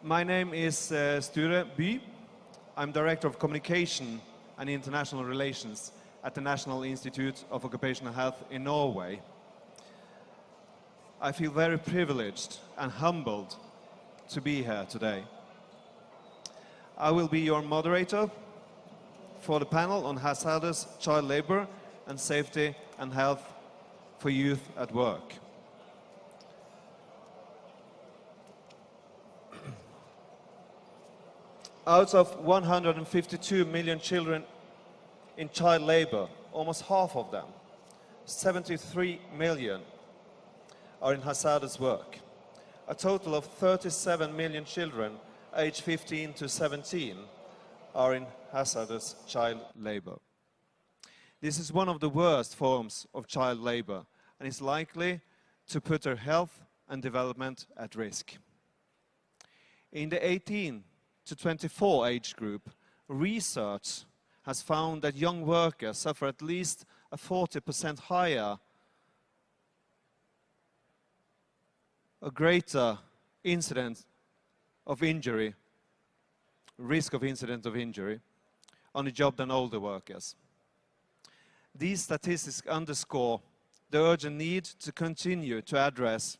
My name is Sture By. I'm Director of Communication and International Relations at the National Institute of Occupational Health in Norway. I feel very privileged and humbled to be here today. I will be your moderator for the panel on hazardous child labor and safety and health for youth at work. Out of 152 million children in child labor, almost half of them, 73 million, are in hazardous work. A total of 37 million children aged 15 to 17 are in hazardous child labor. This is one of the worst forms of child labor and is likely to put their health and development at risk. In the 18 to 24 age group, research has found that young workers suffer at least a 40% higher, a greater incident of injury, risk of incident of injury on the job than older workers. These statistics underscore the urgent need to continue to address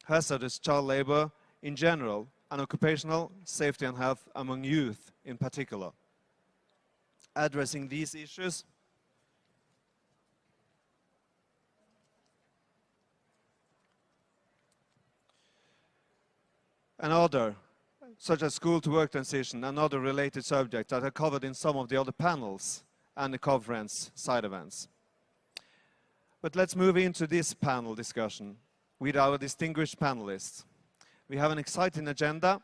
hazardous child labor in general and occupational safety and health among youth in particular. Addressing these issues and other, such as school-to-work transition and other related subjects that are covered in some of the other panels and the conference side events. But let's move into this panel discussion with our distinguished panelists. We have an exciting agenda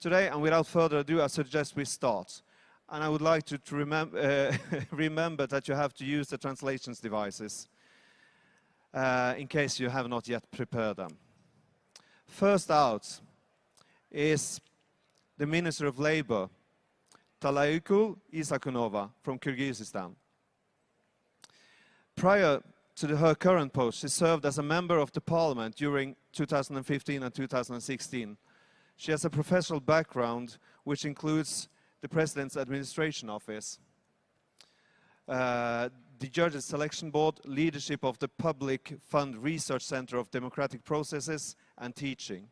today, and without further ado, I suggest we start. And I would like to remember that you have to use the translations devices in case you have not yet prepared them. First out is the Minister of Labor, Talayukul Isakunova from Kyrgyzstan. Prior to her current post, she served as a member of the parliament during 2015 and 2016. She has a professional background which includes the President's Administration Office, the Judges Selection Board, leadership of the Public Fund Research Center of Democratic Processes, and teaching.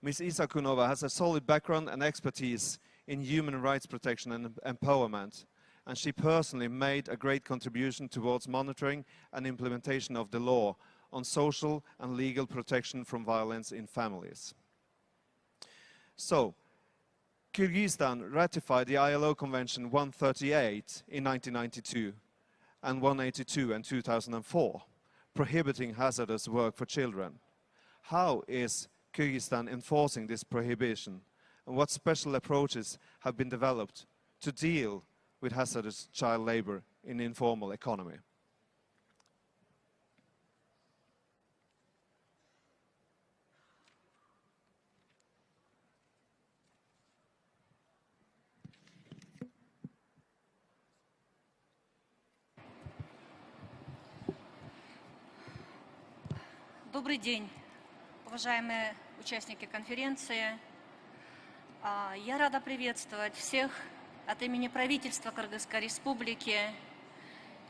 Ms. Isakunova has a solid background and expertise in human rights protection and empowerment, and she personally made a great contribution towards monitoring and implementation of the law on social and legal protection from violence in families. So, Kyrgyzstan ratified the ILO Convention 138 in 1992 and 182 in 2004, prohibiting hazardous work for children. How is Kyrgyzstan enforcing this prohibition, and what special approaches have been developed to deal with hazardous child labor in the informal economy? Добрый день, уважаемые участники конференции. Я рада приветствовать всех от имени правительства Кыргызской Республики.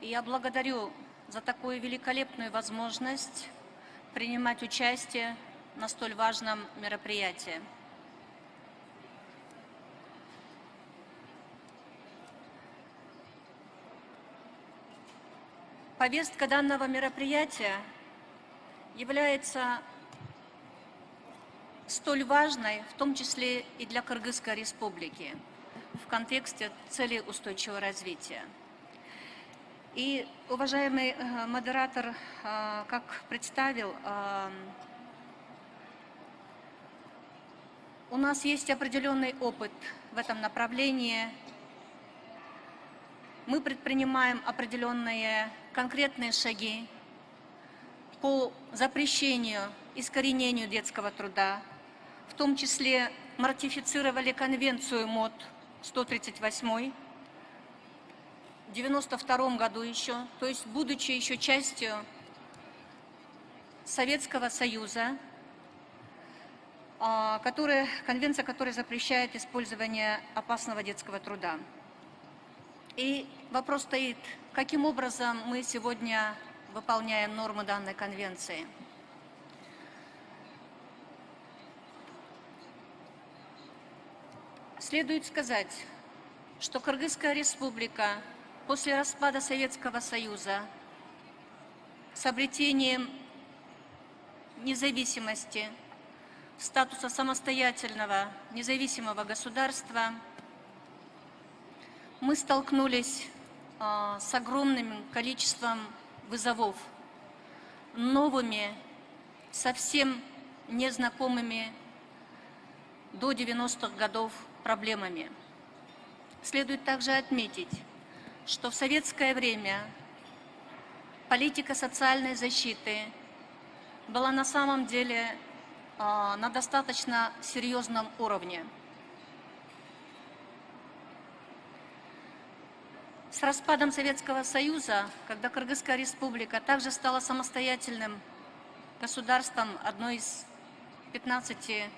И я благодарю за такую великолепную возможность принимать участие на столь важном мероприятии. Повестка данного мероприятия является столь важной, в том числе и для Кыргызской Республики, в контексте целей устойчивого развития. И уважаемый модератор, как представил, у нас есть определенный опыт в этом направлении. Мы предпринимаем определенные конкретные шаги по запрещению, искоренению детского труда, в том числе мы ратифицировали конвенцию МОД 138 в 1992 году еще, то есть будучи еще частью Советского Союза, конвенция, которая запрещает использование опасного детского труда. И вопрос стоит, каким образом мы сегодня выполняем нормы данной конвенции. Следует сказать, что Кыргызская республика после распада Советского Союза с обретением независимости, статуса самостоятельного независимого государства, мы столкнулись с огромным количеством вызовов, новыми, совсем незнакомыми до 90-х годов проблемами. Следует также отметить, что в советское время политика социальной защиты была на самом деле на достаточно серьезном уровне. С распадом Советского Союза, когда Кыргызская республика также стала самостоятельным государством, одной из 15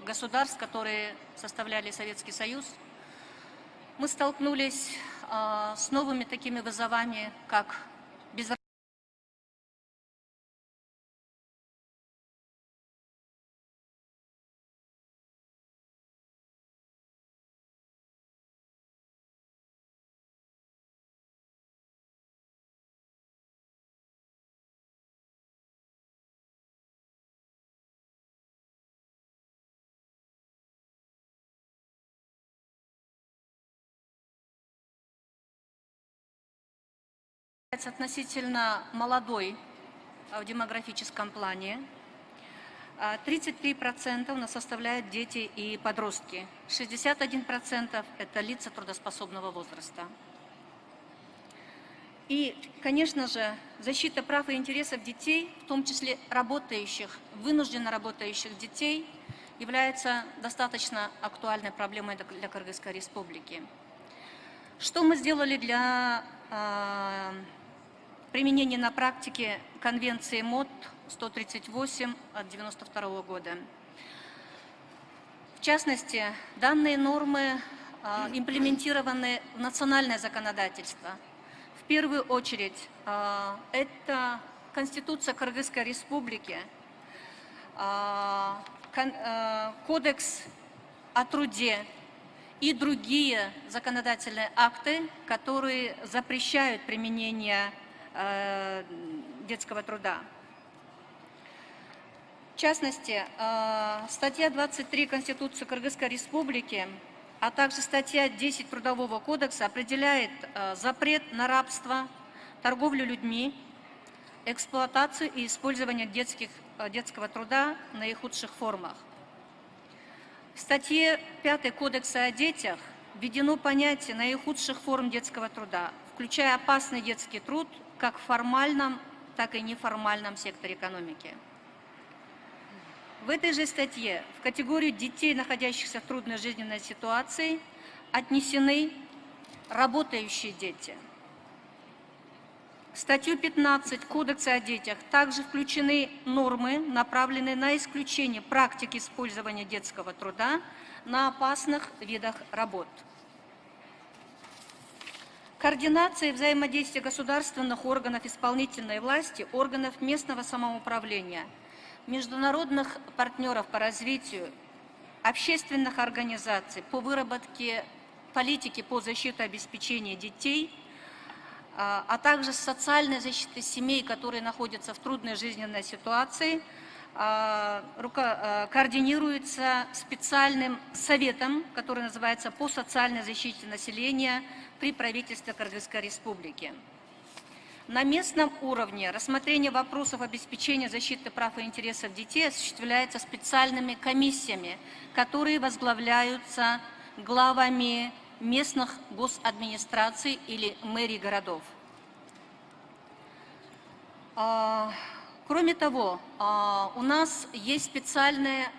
государств, которые составляли Советский Союз, мы столкнулись с новыми такими вызовами, как безработица, относительно молодой в демографическом плане. 33% у нас составляют дети и подростки. 61% это лица трудоспособного возраста. И, конечно же, защита прав и интересов детей, в том числе работающих, вынужденно работающих детей, является достаточно актуальной проблемой для Кыргызской республики. Что мы сделали для применения на практике Конвенции МОД 138 от 1992 года? В частности, данные нормы имплементированы в национальное законодательство. В первую очередь, это Конституция Кыргызской республики, Кодекс о труде и другие законодательные акты, которые запрещают применение детского труда. В частности, статья 23 Конституции Кыргызской республики, а также статья 10 Трудового кодекса определяет запрет на рабство, торговлю людьми, эксплуатацию и использование детского труда в наихудших формах. В статье 5 Кодекса о детях введено понятие наихудших форм детского труда, включая опасный детский труд как в формальном, так и неформальном секторе экономики. В этой же статье в категорию детей, находящихся в трудной жизненной ситуации, отнесены работающие дети. В статью 15 Кодекса о детях также включены нормы, направленные на исключение практики использования детского труда на опасных видах работ. Координация и взаимодействие государственных органов исполнительной власти, органов местного самоуправления, международных партнеров по развитию, общественных организаций по выработке политики по защите и обеспечению детей, а также социальной защиты семей, которые находятся в трудной жизненной ситуации, координируется специальным советом, который называется «По социальной защите населения» при правительстве Кыргызской республики. На местном уровне рассмотрение вопросов обеспечения защиты прав и интересов детей осуществляется специальными комиссиями, которые возглавляются главами местных госадминистраций или мэрий городов. Кроме того, у нас есть специальное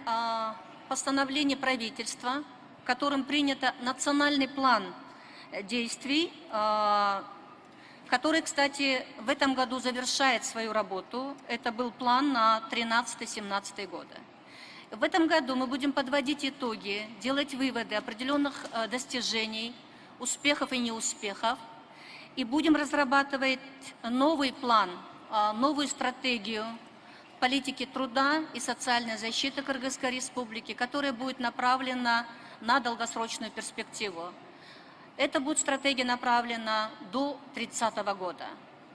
постановление правительства, которым принят национальный план действий, который, кстати, в этом году завершает свою работу. Это был план на 13-17 годы. В этом году мы будем подводить итоги, делать выводы определенных достижений, успехов и неуспехов, и будем разрабатывать новый план, новую стратегию политики труда и социальной защиты Кыргызской Республики, которая будет направлена на долгосрочную перспективу. Эта будет стратегия направлена до 30 года.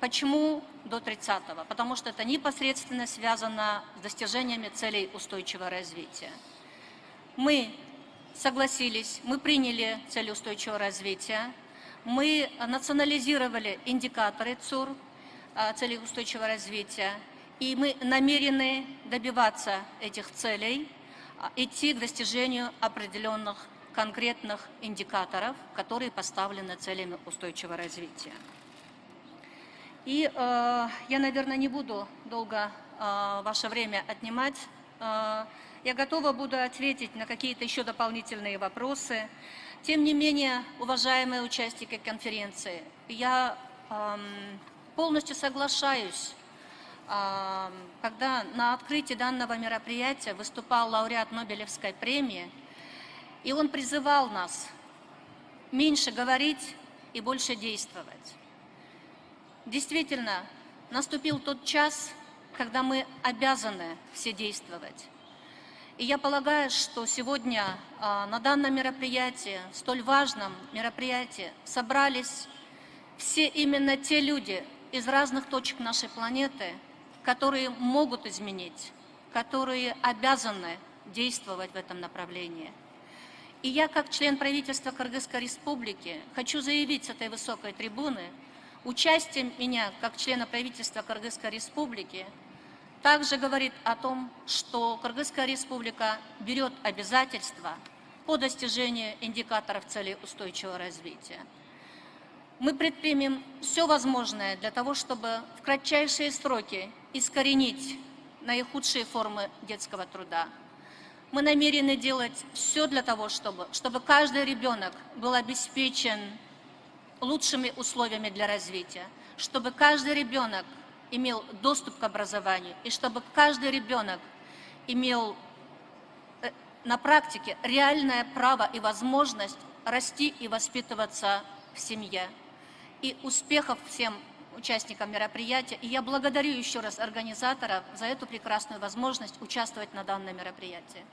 Почему до 30-го? Потому что это непосредственно связано с достижениями целей устойчивого развития. Мы согласились, мы приняли цели устойчивого развития, мы национализировали индикаторы ЦУР, целей устойчивого развития, и мы намерены добиваться этих целей, идти к достижению определенных конкретных индикаторов, которые поставлены целями устойчивого развития. И я, наверное, не буду долго ваше время отнимать. Я готова буду ответить на какие-то еще дополнительные вопросы. Тем не менее, уважаемые участники конференции, я полностью соглашаюсь, когда на открытии данного мероприятия выступал лауреат Нобелевской премии, и он призывал нас меньше говорить и больше действовать. Действительно, наступил тот час, когда мы обязаны все действовать. И я полагаю, что сегодня на данном мероприятии, столь важном мероприятии, собрались все именно те люди из разных точек нашей планеты, которые могут изменить, которые обязаны действовать в этом направлении. И я, как член правительства Кыргызской Республики, хочу заявить с этой высокой трибуны, участие меня, как члена правительства Кыргызской Республики, также говорит о том, что Кыргызская Республика берет обязательства по достижению индикаторов целей устойчивого развития. Мы предпримем все возможное для того, чтобы в кратчайшие сроки искоренить наихудшие формы детского труда. Мы намерены делать все для того, чтобы каждый ребенок был обеспечен лучшими условиями для развития, чтобы каждый ребенок имел доступ к образованию и чтобы каждый ребенок имел на практике реальное право и возможность расти и воспитываться в семье. И успехов всем участникам мероприятия. И я благодарю еще раз организаторов за эту прекрасную возможность участвовать на данном мероприятии.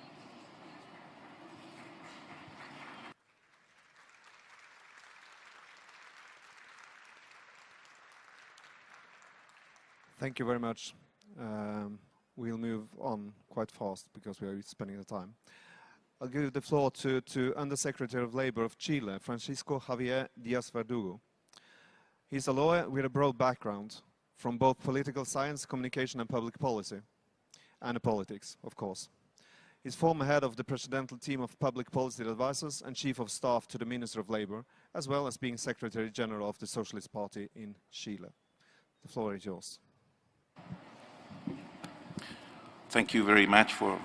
Thank you very much. We'll move on quite fast because we are spending the time. I'll give the floor to Undersecretary of Labor of Chile, Francisco Javier Díaz-Verdugo. He's a lawyer with a broad background from both political science, communication and public policy, and politics, of course. He's former head of the Presidential Team of Public Policy Advisors and Chief of Staff to the Minister of Labor, as well as being Secretary General of the Socialist Party in Chile. The floor is yours. Thank you very much for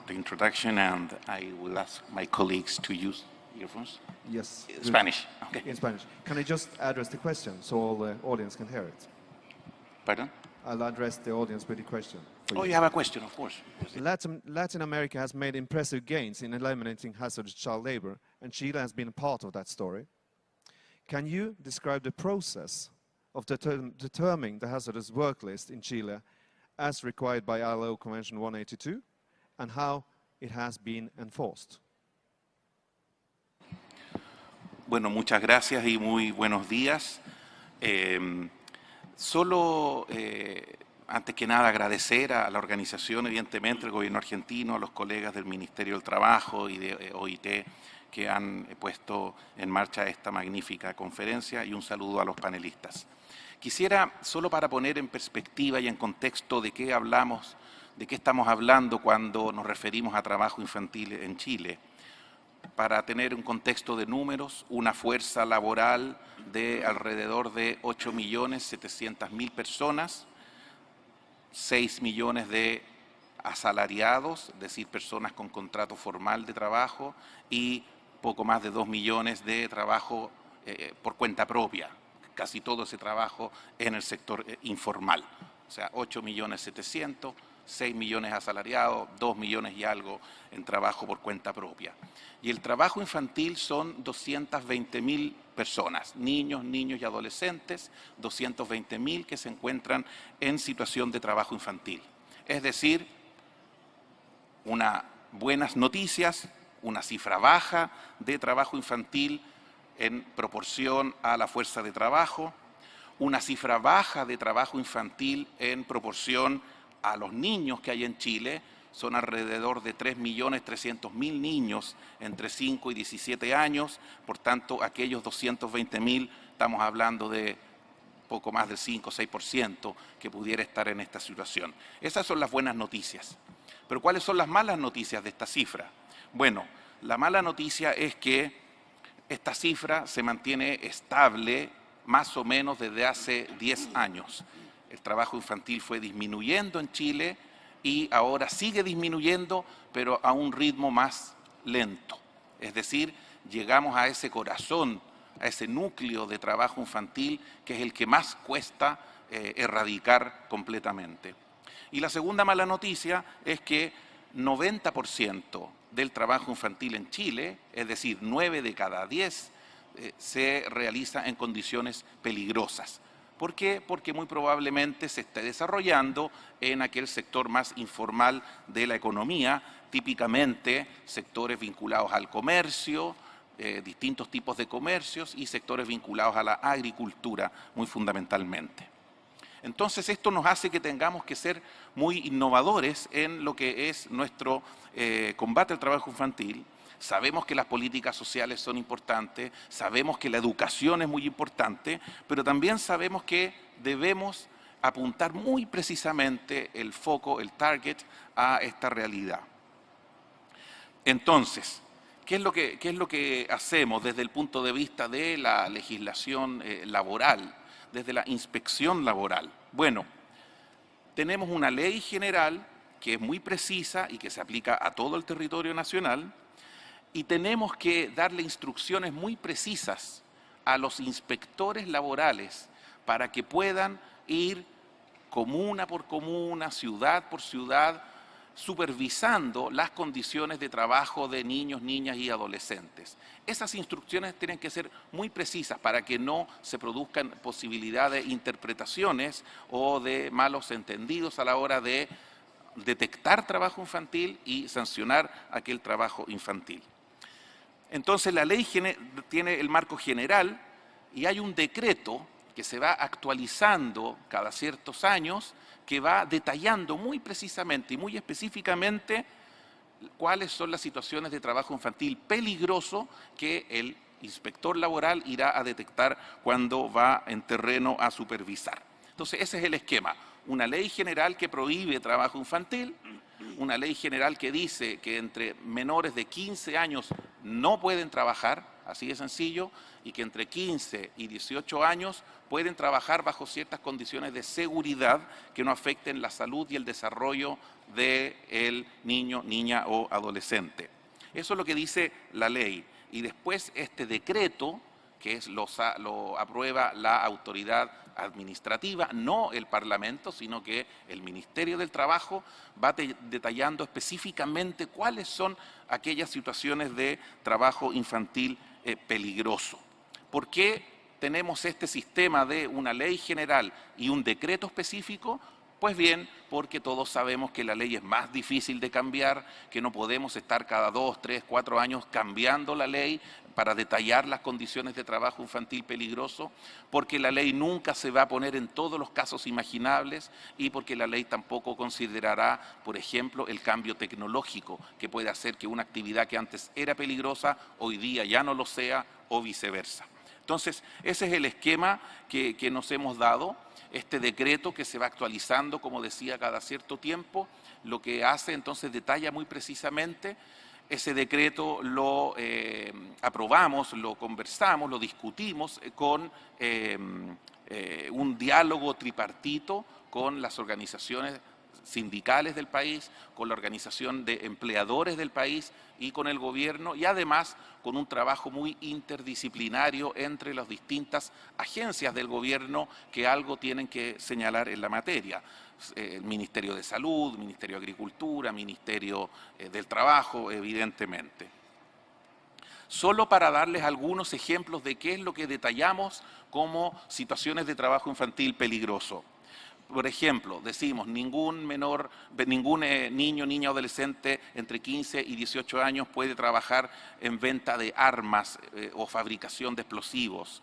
the introduction, and I will ask my colleagues to use earphones. Yes. Spanish. Okay. In Spanish. Can I just address the question so all the audience can hear it? Pardon? I'll address the audience with the question. Oh, you have a question, of course. Latin America has made impressive gains in eliminating hazardous child labor, and Chile has been a part of that story. Can you describe the process of determining the hazardous work list in Chile as required by ILO Convention 182, and how it has been enforced? Bueno, muchas gracias y muy buenos días. Antes que nada, agradecer a la organización, evidentemente, el gobierno argentino, a los colegas del Ministerio del Trabajo y de OIT que han puesto en marcha esta magnífica conferencia, y un saludo a los panelistas. Quisiera, solo para poner en perspectiva y en contexto de qué hablamos, de qué estamos hablando cuando nos referimos a trabajo infantil en Chile, para tener un contexto de números, una fuerza laboral de alrededor de 8.700.000 personas, 6 millones de asalariados, es decir, personas con contrato formal de trabajo, y poco más de 2 millones de trabajo por cuenta propia, casi todo ese trabajo en el sector informal. O sea, 8.700.000, 6 millones asalariados, 2 millones y algo en trabajo por cuenta propia. Y el trabajo infantil son 220.000 personas, niños y adolescentes, 220.000 que se encuentran en situación de trabajo infantil. Es decir, unas buenas noticias, una cifra baja de trabajo infantil en proporción a la fuerza de trabajo, una cifra baja de trabajo infantil en proporción a los niños que hay en Chile. Son alrededor de 3.300.000 niños entre 5 y 17 años, por tanto aquellos 220.000 estamos hablando de poco más del 5 o 6% que pudiera estar en esta situación. Esas son las buenas noticias. Pero ¿cuáles son las malas noticias de esta cifra? Bueno, la mala noticia es que esta cifra se mantiene estable más o menos desde hace 10 años. El trabajo infantil fue disminuyendo en Chile y ahora sigue disminuyendo, pero a un ritmo más lento. Es decir, llegamos a ese corazón, a ese núcleo de trabajo infantil que es el que más cuesta erradicar completamente. Y la segunda mala noticia es que 90% del trabajo infantil en Chile, es decir, 9 de cada 10, se realiza en condiciones peligrosas. ¿Por qué? Porque muy probablemente se esté desarrollando en aquel sector más informal de la economía, típicamente sectores vinculados al comercio, distintos tipos de comercios y sectores vinculados a la agricultura, muy fundamentalmente. Entonces esto nos hace que tengamos que ser muy innovadores en lo que es nuestro combate al trabajo infantil. Sabemos que las políticas sociales son importantes, sabemos que la educación es muy importante, pero también sabemos que debemos apuntar muy precisamente el foco, el target, a esta realidad. Entonces, ¿qué es lo que hacemos desde el punto de vista de la legislación laboral, desde la inspección laboral? Bueno, tenemos una ley general que es muy precisa y que se aplica a todo el territorio nacional, y tenemos que darle instrucciones muy precisas a los inspectores laborales para que puedan ir comuna por comuna, ciudad por ciudad, supervisando las condiciones de trabajo de niños, niñas y adolescentes. Esas instrucciones tienen que ser muy precisas para que no se produzcan posibilidades de interpretaciones o de malos entendidos a la hora de detectar trabajo infantil y sancionar aquel trabajo infantil. Entonces la ley tiene el marco general y hay un decreto que se va actualizando cada ciertos años que va detallando muy precisamente y muy específicamente cuáles son las situaciones de trabajo infantil peligroso que el inspector laboral irá a detectar cuando va en terreno a supervisar. Entonces ese es el esquema, una ley general que prohíbe trabajo infantil, una ley general que dice que entre menores de 15 años no pueden trabajar, así de sencillo, y que entre 15 y 18 años pueden trabajar bajo ciertas condiciones de seguridad que no afecten la salud y el desarrollo del niño, niña o adolescente. Eso es lo que dice la ley. Y después este decreto, que lo aprueba la autoridad administrativa, no el Parlamento, sino que el Ministerio del Trabajo va detallando específicamente cuáles son aquellas situaciones de trabajo infantil peligroso. ¿Por qué tenemos este sistema de una ley general y un decreto específico? Pues bien, porque todos sabemos que la ley es más difícil de cambiar, que no podemos estar cada 2, 3, 4 años cambiando la ley para detallar las condiciones de trabajo infantil peligroso, porque la ley nunca se va a poner en todos los casos imaginables y porque la ley tampoco considerará, por ejemplo, el cambio tecnológico que puede hacer que una actividad que antes era peligrosa hoy día ya no lo sea o viceversa. Entonces, ese es el esquema que nos hemos dado. Este decreto que se va actualizando, como decía, cada cierto tiempo, lo que hace entonces detalla muy precisamente. Ese decreto lo aprobamos, lo conversamos, lo discutimos con un diálogo tripartito con las organizaciones sindicales del país, con la organización de empleadores del país y con el gobierno, y además con un trabajo muy interdisciplinario entre las distintas agencias del gobierno que algo tienen que señalar en la materia. El Ministerio de Salud, Ministerio de Agricultura, Ministerio del Trabajo, evidentemente. Solo para darles algunos ejemplos de qué es lo que detallamos como situaciones de trabajo infantil peligroso. Por ejemplo, decimos, ningún niño, niña o adolescente entre 15 y 18 años puede trabajar en venta de armas o fabricación de explosivos.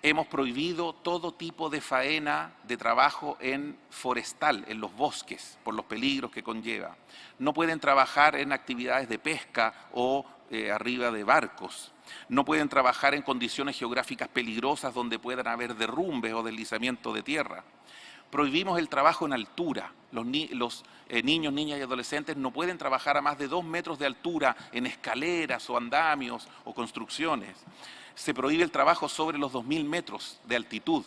Hemos prohibido todo tipo de faena de trabajo en forestal, en los bosques, por los peligros que conlleva. No pueden trabajar en actividades de pesca o arriba de barcos. No pueden trabajar en condiciones geográficas peligrosas donde puedan haber derrumbes o deslizamiento de tierra. Prohibimos el trabajo en altura. Los niños, niñas y adolescentes no pueden trabajar a más de 2 metros de altura en escaleras o andamios o construcciones. Se prohíbe el trabajo sobre los 2000 metros de altitud.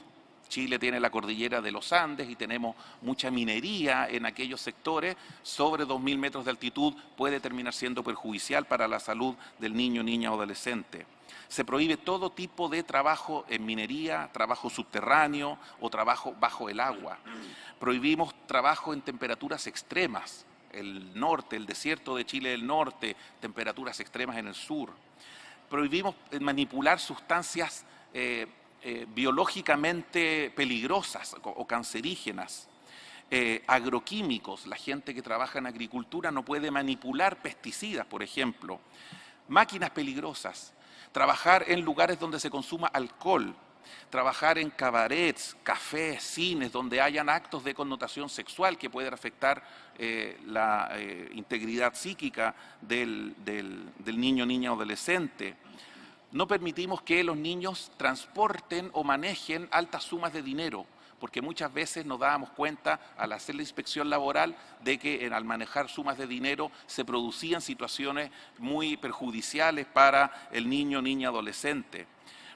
Chile tiene la cordillera de los Andes y tenemos mucha minería en aquellos sectores. Sobre 2000 metros de altitud puede terminar siendo perjudicial para la salud del niño, niña o adolescente. Se prohíbe todo tipo de trabajo en minería, trabajo subterráneo o trabajo bajo el agua. Prohibimos trabajo en temperaturas extremas. El norte, el desierto de Chile del norte, temperaturas extremas en el sur. Prohibimos manipular sustancias biológicamente peligrosas o cancerígenas. Agroquímicos, la gente que trabaja en agricultura no puede manipular pesticidas, por ejemplo. Máquinas peligrosas. Trabajar en lugares donde se consuma alcohol. Trabajar en cabarets, cafés, cines, donde hayan actos de connotación sexual que puedan afectar la integridad psíquica del niño, niña o adolescente. No permitimos que los niños transporten o manejen altas sumas de dinero, porque muchas veces nos dábamos cuenta al hacer la inspección laboral de que al manejar sumas de dinero se producían situaciones muy perjudiciales para el niño, niña, adolescente.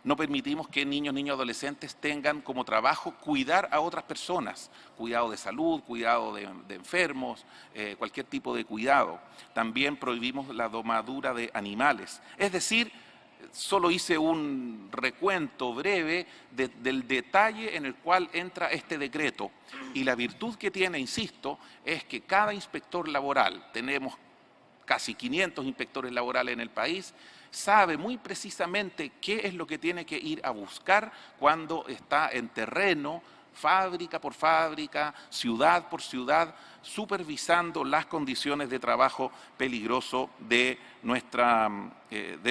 No permitimos que niños, niñas, adolescentes tengan como trabajo cuidar a otras personas, cuidado de salud, cuidado de enfermos, cualquier tipo de cuidado. También prohibimos la domadura de animales. Es decir, solo hice un recuento breve del detalle en el cual entra este decreto. Y la virtud que tiene, insisto, es que cada inspector laboral, tenemos casi 500 inspectores laborales en el país, sabe muy precisamente qué es lo que tiene que ir a buscar cuando está en terreno, fábrica por fábrica, ciudad por ciudad, supervisando las condiciones de trabajo peligroso de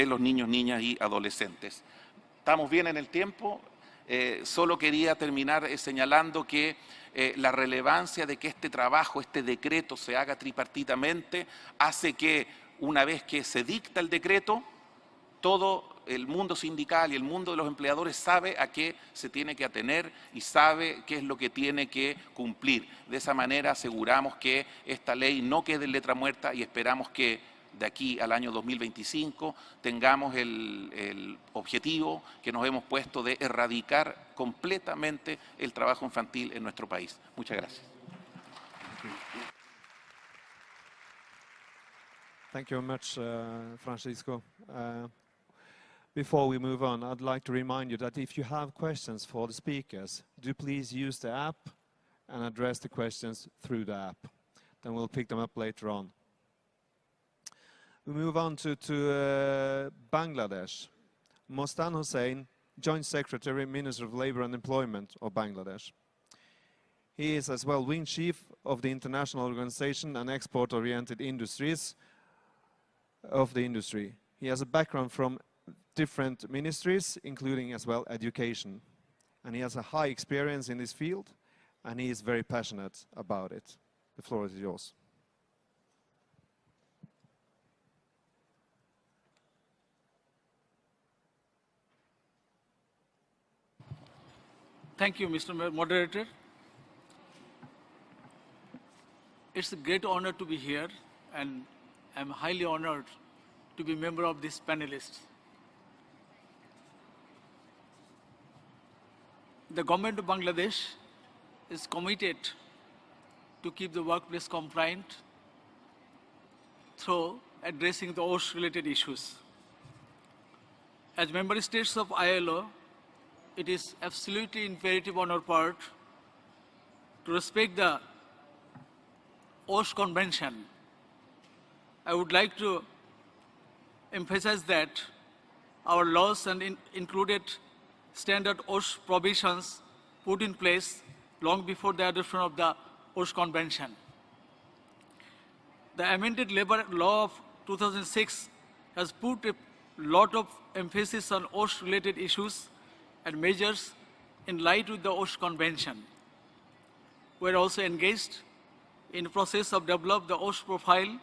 los niños, niñas y adolescentes. ¿Estamos bien en el tiempo? Solo quería terminar señalando que la relevancia de que este trabajo, este decreto se haga tripartitamente, hace que una vez que se dicta el decreto, todo el mundo sindical y el mundo de los empleadores sabe a qué se tiene que atener y sabe qué es lo que tiene que cumplir. De esa manera aseguramos que esta ley no quede en letra muerta y esperamos que de aquí al año 2025 tengamos el objetivo que nos hemos puesto de erradicar completamente el trabajo infantil en nuestro país. Muchas gracias. Thank you very much, Francisco. Before we move on, I'd like to remind you that if you have questions for the speakers, do please use the app and address the questions through the app. Then we'll pick them up later on. We move on to Bangladesh. Mostan Hussain, Joint Secretary, Minister of Labour and Employment of Bangladesh. He is as well Wing Chief of the International Organization and Export-Oriented Industries of the industry. He has a background from different ministries, including as well education. And he has a high experience in this field, and he is very passionate about it. The floor is yours. Thank you, Mr. Moderator. It's a great honor to be here, and I'm highly honored to be a member of this panelists. The government of Bangladesh is committed to keep the workplace compliant through addressing the OSH-related issues. As member states of ILO, it is absolutely imperative on our part to respect the OSH Convention. I would like to emphasize that our laws and included standard OSH provisions put in place long before the adoption of the OSH Convention. The amended labor law of 2006 has put a lot of emphasis on OSH-related issues and measures in light with the OSH Convention. We are also engaged in the process of developing the OSH profile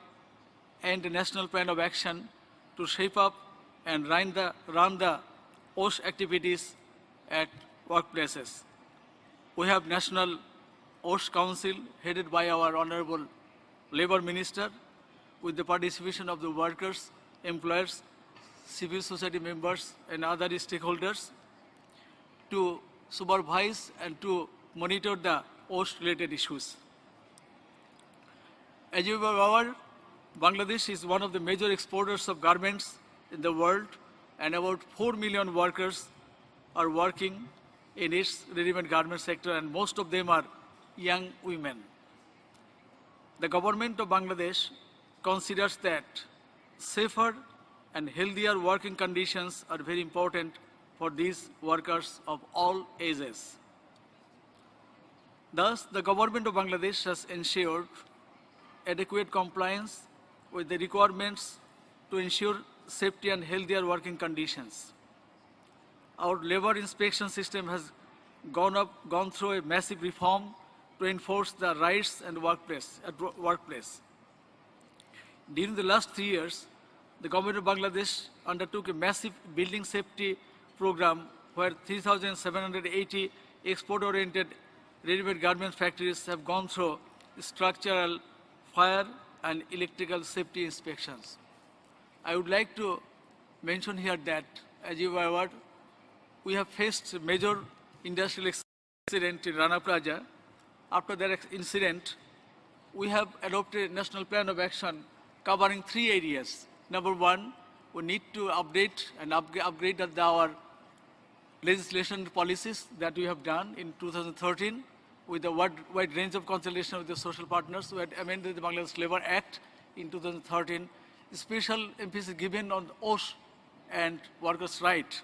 and the national plan of action to shape up and run the OSH activities at workplaces. We have National OSH Council headed by our Honorable Labour Minister with the participation of the workers, employers, civil society members and other stakeholders to supervise and to monitor the OSH-related issues. As you are aware, Bangladesh is one of the major exporters of garments in the world, and about 4 million workers are working in its ready-made garment sector, and most of them are young women. The government of Bangladesh considers that safer and healthier working conditions are very important for these workers of all ages. Thus, the government of Bangladesh has ensured adequate compliance with the requirements to ensure safety and healthier working conditions. Our labor inspection system has gone through a massive reform to enforce the rights and workplace. During the last 3 years, the government of Bangladesh undertook a massive building safety program where 3,780 export-oriented ready-made garment factories have gone through structural, fire and electrical safety inspections. I would like to mention here that, as you are aware, we have faced a major industrial accident in Rana Plaza. After that incident, we have adopted a national plan of action covering 3 areas. Number 1, we need to update and upgrade our legislation policies that we have done in 2013 with a wide range of consultation with the social partners. We had amended the Bangladesh Labour Act in 2013, special emphasis given on OSH and workers' rights.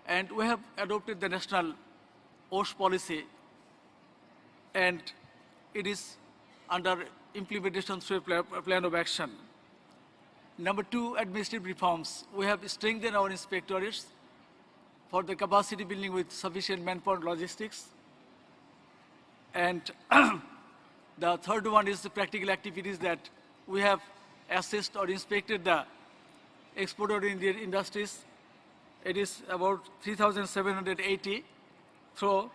And we have adopted the national OSH policy, and it is under implementation through a plan of action. Number 2, administrative reforms. We have strengthened our inspectorates for the capacity building with sufficient manpower and logistics. And the third one is the practical activities that we have assessed or inspected the export-oriented industries. It is about 3,780 through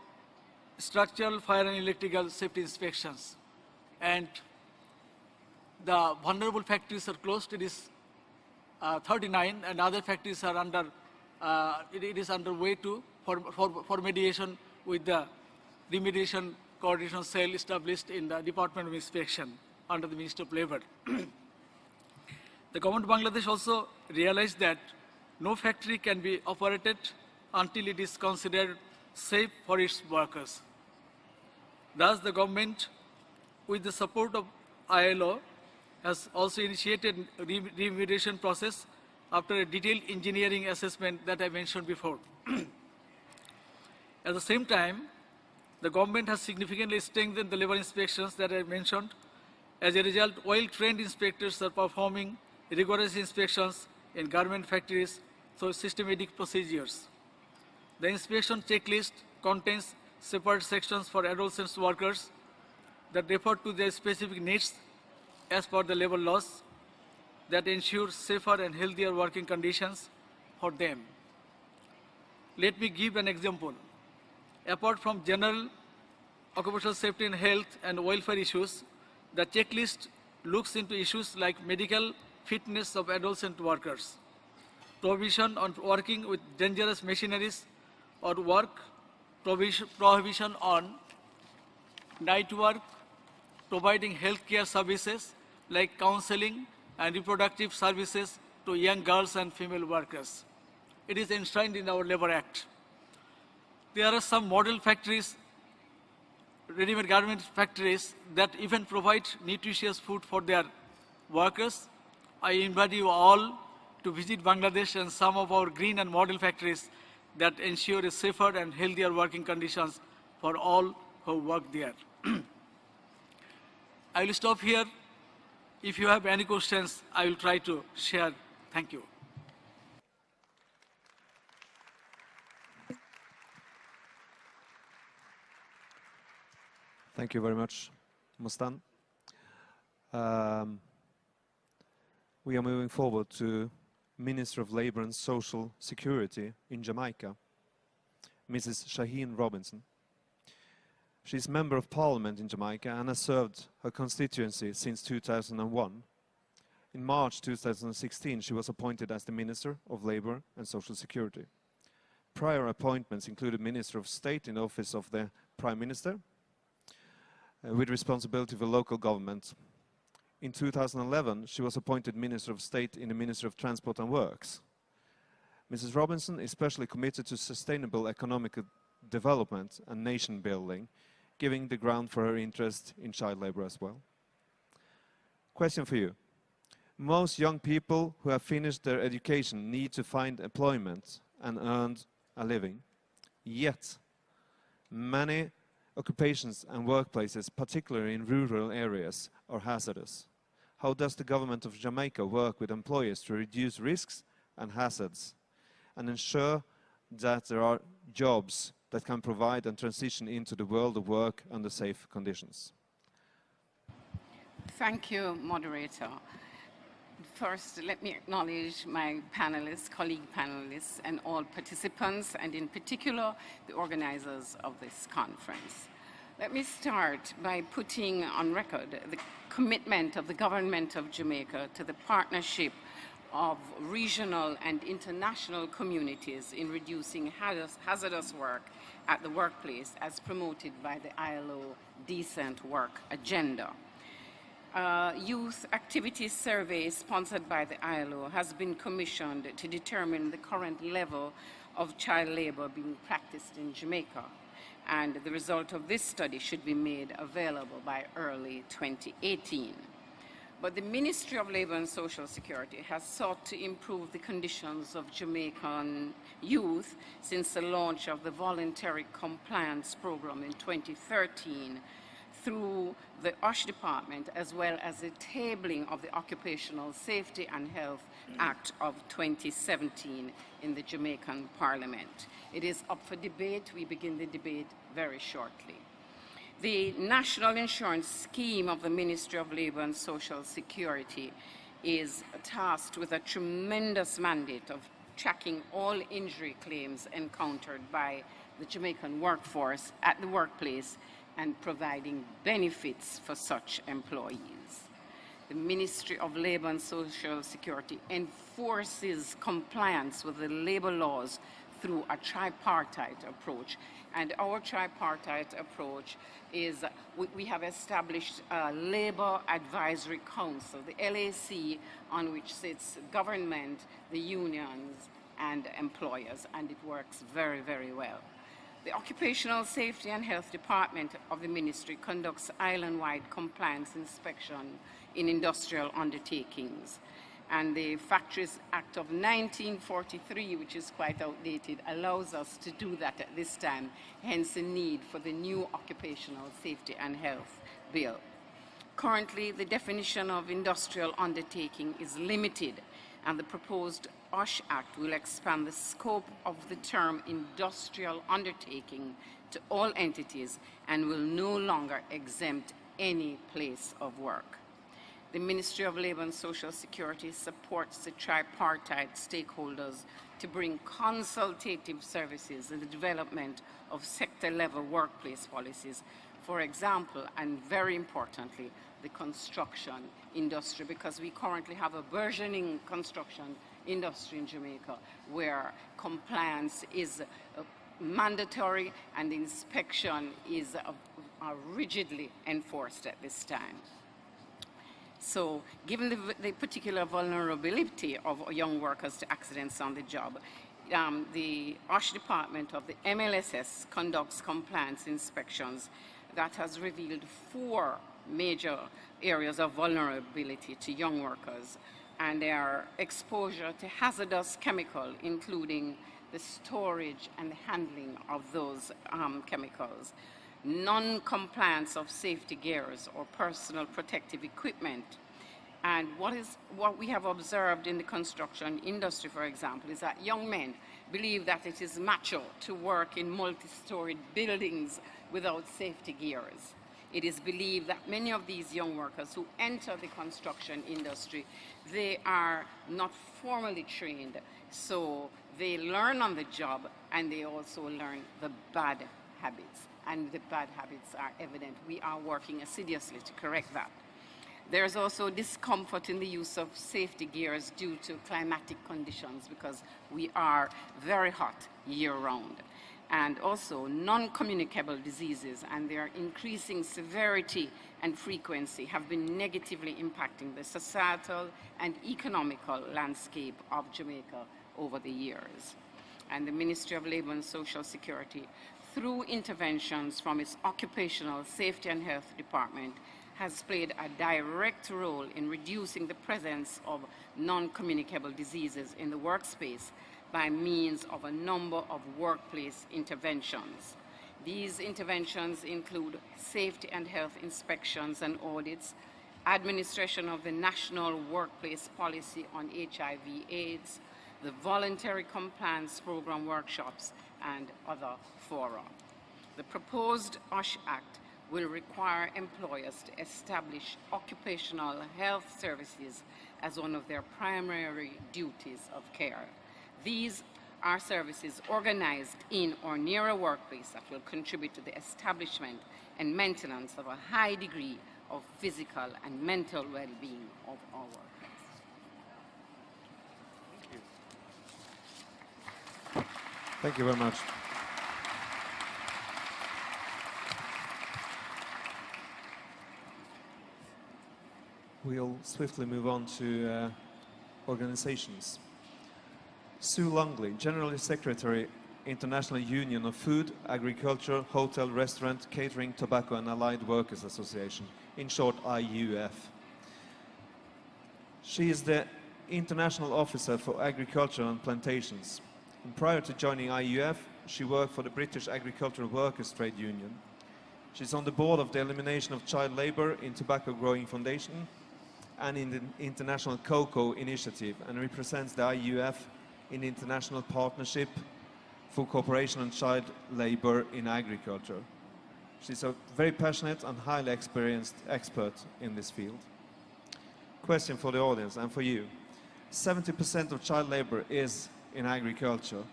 structural, fire and electrical safety inspections. And the vulnerable factories are closed. It is 39, and other factories are under, it is underway for mediation with the remediation coordination cell established in the Department of Inspection under the Ministry of Labour. The government of Bangladesh also realized that no factory can be operated until it is considered safe for its workers. Thus, the government, with the support of ILO, has also initiated a remediation process after a detailed engineering assessment that I mentioned before. At the same time, the government has significantly strengthened the labor inspections that I mentioned. As a result, well-trained inspectors are performing rigorous inspections in garment factories through systematic procedures. The inspection checklist contains separate sections for adolescent workers that refer to their specific needs as per the labor laws that ensure safer and healthier working conditions for them. Let me give an example. Apart from general occupational safety and health and welfare issues, the checklist looks into issues like medical fitness of adolescent workers, prohibition on working with dangerous machineries or work, prohibition on night work, providing healthcare services like counseling and reproductive services to young girls and female workers. It is enshrined in our Labour Act. There are some model factories, ready-made garment factories, that even provide nutritious food for their workers. I invite you all to visit Bangladesh and some of our green and model factories that ensure a safer and healthier working conditions for all who work there. I will stop here. If you have any questions, I will try to share. Thank you. Thank you very much, Mustan. We are moving forward to Minister of Labour and Social Security in Jamaica, Mrs. Shaheen Robinson. She is Member of Parliament in Jamaica and has served her constituency since 2001. In March 2016, she was appointed as the Minister of Labour and Social Security. Prior appointments included Minister of State in the office of the Prime Minister, with responsibility for local government. In 2011, she was appointed Minister of State in the Ministry of Transport and Works. Mrs. Robinson is especially committed to sustainable economic development and nation building, giving the ground for her interest in child labor as well. Question for you. Most young people who have finished their education need to find employment and earn a living. Yet, many occupations and workplaces, particularly in rural areas, are hazardous. How does the government of Jamaica work with employers to reduce risks and hazards and ensure that there are jobs that can provide and transition into the world of work under safe conditions? Thank you, moderator. First, let me acknowledge my panelists, colleague panelists, and all participants, and in particular, the organizers of this conference. Let me start by putting on record the commitment of the government of Jamaica to the partnership of regional and international communities in reducing hazardous work at the workplace as promoted by the ILO Decent Work Agenda. Youth activity survey sponsored by the ILO has been commissioned to determine the current level of child labor being practiced in Jamaica, and the result of this study should be made available by early 2018. But the Ministry of Labour and Social Security has sought to improve the conditions of Jamaican youth since the launch of the Voluntary Compliance Program in 2013 through the OSH Department, as well as the tabling of the Occupational Safety and Health Act of 2017 in the Jamaican Parliament. It is up for debate. We begin the debate very shortly. The National Insurance Scheme of the Ministry of Labour and Social Security is tasked with a tremendous mandate of tracking all injury claims encountered by the Jamaican workforce at the workplace and providing benefits for such employees. The Ministry of Labour and Social Security enforces compliance with the labor laws through a tripartite approach. And our tripartite approach is, we have established a Labour Advisory Council, the LAC, on which sits government, the unions, and employers, and it works very, very well. The Occupational Safety and Health Department of the Ministry conducts island-wide compliance inspection in industrial undertakings. And the Factories Act of 1943, which is quite outdated, allows us to do that at this time, hence the need for the new Occupational Safety and Health Bill. Currently, the definition of industrial undertaking is limited, and the proposed OSH Act will expand the scope of the term industrial undertaking to all entities and will no longer exempt any place of work. The Ministry of Labour and Social Security supports the tripartite stakeholders to bring consultative services in the development of sector-level workplace policies, for example, and very importantly, the construction industry, because we currently have a burgeoning construction industry in Jamaica where compliance is mandatory and inspection is are rigidly enforced at this time. So given the particular vulnerability of young workers to accidents on the job, the OSH department of the MLSS conducts compliance inspections that has revealed 4 major areas of vulnerability to young workers, and their exposure to hazardous chemicals, including the storage and the handling of those chemicals, non-compliance of safety gears or personal protective equipment. And what we have observed in the construction industry, for example, is that young men believe that it is macho to work in multi-storied buildings without safety gears. It is believed that many of these young workers who enter the construction industry, they are not formally trained, so they learn on the job and they also learn the bad habits. And the bad habits are evident. We are working assiduously to correct that. There's also discomfort in the use of safety gears due to climatic conditions, because we are very hot year-round. And also non-communicable diseases and their increasing severity and frequency have been negatively impacting the societal and economical landscape of Jamaica over the years. And the Ministry of Labour and Social Security, through interventions from its Occupational Safety and Health Department, has played a direct role in reducing the presence of non-communicable diseases in the workspace by means of a number of workplace interventions. These interventions include safety and health inspections and audits, administration of the National Workplace Policy on HIV/AIDS, the Voluntary Compliance Program workshops, and other fora. The proposed OSH Act will require employers to establish occupational health services as one of their primary duties of care. These are services organized in or near a workplace that will contribute to the establishment and maintenance of a high degree of physical and mental well-being of our workers. Thank you very much. We'll swiftly move on to organizations. Sue Longley, General Secretary, International Union of Food, Agriculture, Hotel, Restaurant, Catering, Tobacco and Allied Workers Association, in short IUF. She is the International Officer for Agriculture and Plantations. And prior to joining IUF, she worked for the British Agricultural Workers Trade Union. She's on the board of the Elimination of Child Labour in Tobacco Growing Foundation and in the International Cocoa Initiative, and represents the IUF in International Partnership for Cooperation on Child Labour in Agriculture. She's a very passionate and highly experienced expert in this field. Question for the audience and for you. 70% of child labour is in agriculture.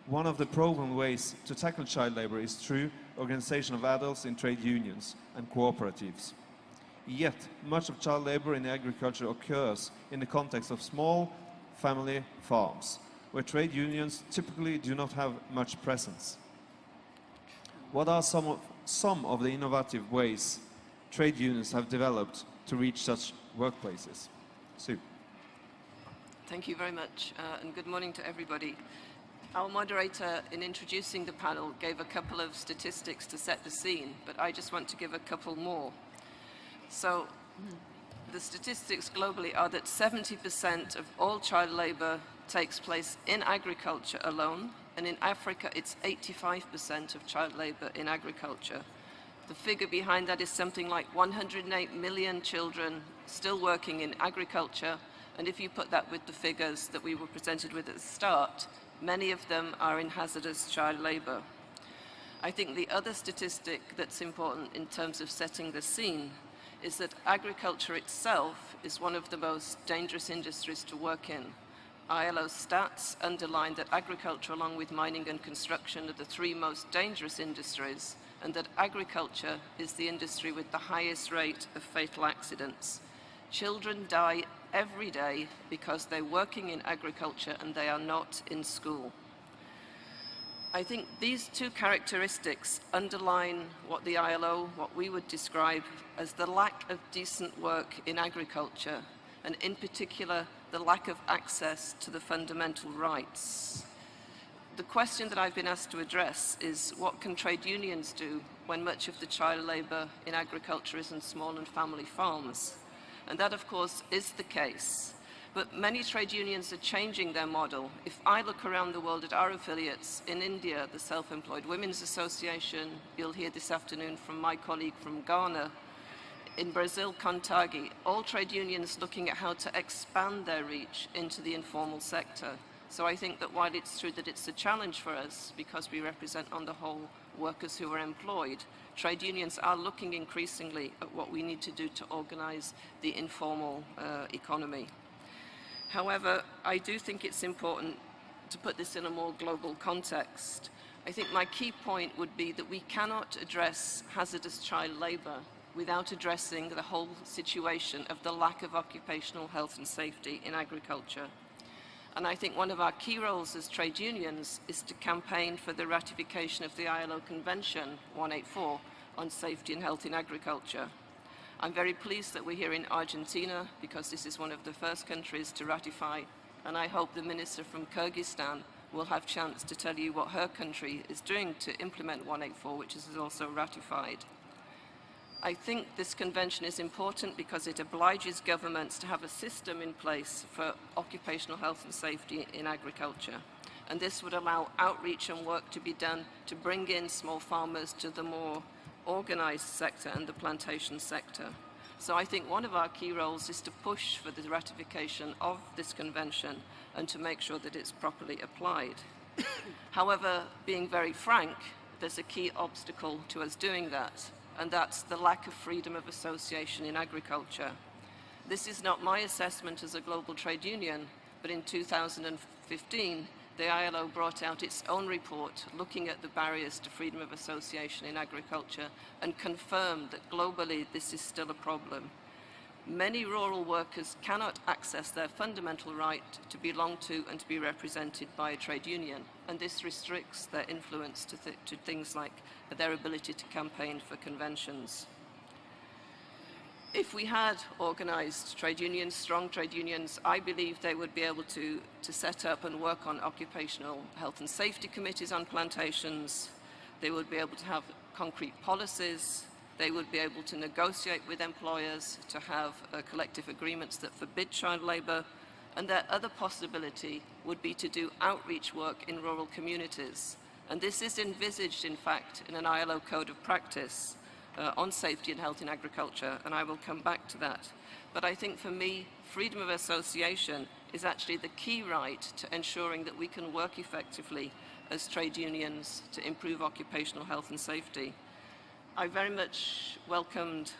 One of the proven ways to tackle child labour is through organization of adults in trade unions and cooperatives. Yet, much of child labour in agriculture occurs in the context of small family farms, where trade unions typically do not have much presence. What are some of the innovative ways trade unions have developed to reach such workplaces? Sue. Thank you very much, and good morning to everybody. Our moderator, in introducing the panel, gave a couple of statistics to set the scene, but I just want to give a couple more. So, the statistics globally are that 70% of all child labour takes place in agriculture alone, and in Africa it's 85% of child labour in agriculture. The figure behind that is something like 108 million children still working in agriculture, and if you put that with the figures that we were presented with at the start, many of them are in hazardous child labour. I think the other statistic that's important in terms of setting the scene is that agriculture itself is one of the most dangerous industries to work in. ILO stats underline that agriculture, along with mining and construction, are the 3 most dangerous industries, and that agriculture is the industry with the highest rate of fatal accidents. Children die every day because they're working in agriculture and they are not in school. I think these two characteristics underline what the ILO, what we would describe as the lack of decent work in agriculture, and in particular, the lack of access to the fundamental rights. The question that I've been asked to address is, what can trade unions do when much of the child labour in agriculture is in small and family farms? And that, of course, is the case. But many trade unions are changing their model. If I look around the world at our affiliates, in India, the Self-Employed Women's Association, you'll hear this afternoon from my colleague from Ghana, in Brazil, CONTAGI, all trade unions looking at how to expand their reach into the informal sector. So I think that while it's true that it's a challenge for us, because we represent on the whole workers who are employed, trade unions are looking increasingly at what we need to do to organize the informal economy. However, I do think it's important to put this in a more global context. I think my key point would be that we cannot address hazardous child labour without addressing the whole situation of the lack of occupational health and safety in agriculture. And I think one of our key roles as trade unions is to campaign for the ratification of the ILO Convention 184 on safety and health in agriculture. I'm very pleased that we're here in Argentina because this is one of the first countries to ratify, and I hope the minister from Kyrgyzstan will have a chance to tell you what her country is doing to implement 184, which is also ratified. I think this convention is important because it obliges governments to have a system in place for occupational health and safety in agriculture. And this would allow outreach and work to be done to bring in small farmers to the more organized sector and the plantation sector. So I think one of our key roles is to push for the ratification of this convention and to make sure that it's properly applied. However, being very frank, there's a key obstacle to us doing that, and that's the lack of freedom of association in agriculture. This is not my assessment as a global trade union, but in 2015, the ILO brought out its own report looking at the barriers to freedom of association in agriculture and confirmed that globally this is still a problem. Many rural workers cannot access their fundamental right to belong to and to be represented by a trade union, and this restricts their influence to things like their ability to campaign for conventions. If we had organized trade unions, strong trade unions, I believe they would be able to set up and work on occupational health and safety committees on plantations. They would be able to have concrete policies. They would be able to negotiate with employers to have collective agreements that forbid child labor. And their other possibility would be to do outreach work in rural communities. And this is envisaged, in fact, in an ILO code of practice on safety and health in agriculture, and I will come back to that. But I think for me, freedom of association is actually the key right to ensuring that we can work effectively as trade unions to improve occupational health and safety. I very much welcomed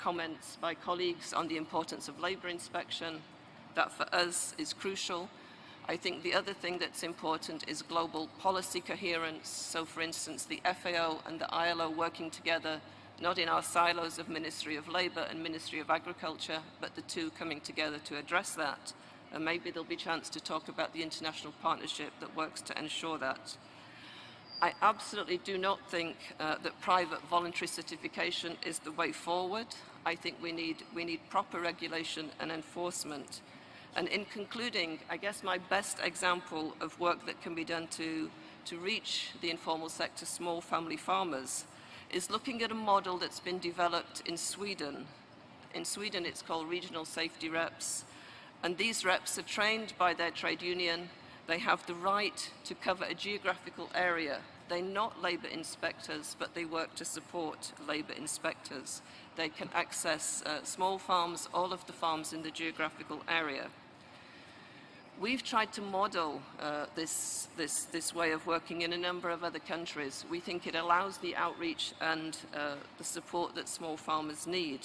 comments by colleagues on the importance of labour inspection. That for us is crucial. I think the other thing that's important is global policy coherence. So for instance, the FAO and the ILO working together, not in our silos of Ministry of Labour and Ministry of Agriculture, but the two coming together to address that. And maybe there'll be a chance to talk about the international partnership that works to ensure that. I absolutely do not think that private voluntary certification is the way forward. I think we need proper regulation and enforcement. And in concluding, I guess my best example of work that can be done to reach the informal sector, small family farmers, is looking at a model that's been developed in Sweden. In Sweden, it's called regional safety reps. And these reps are trained by their trade union. They have the right to cover a geographical area. They're not labour inspectors, but they work to support labour inspectors. They can access small farms, all of the farms in the geographical area. We've tried to model this way of working in a number of other countries. We think it allows the outreach and the support that small farmers need.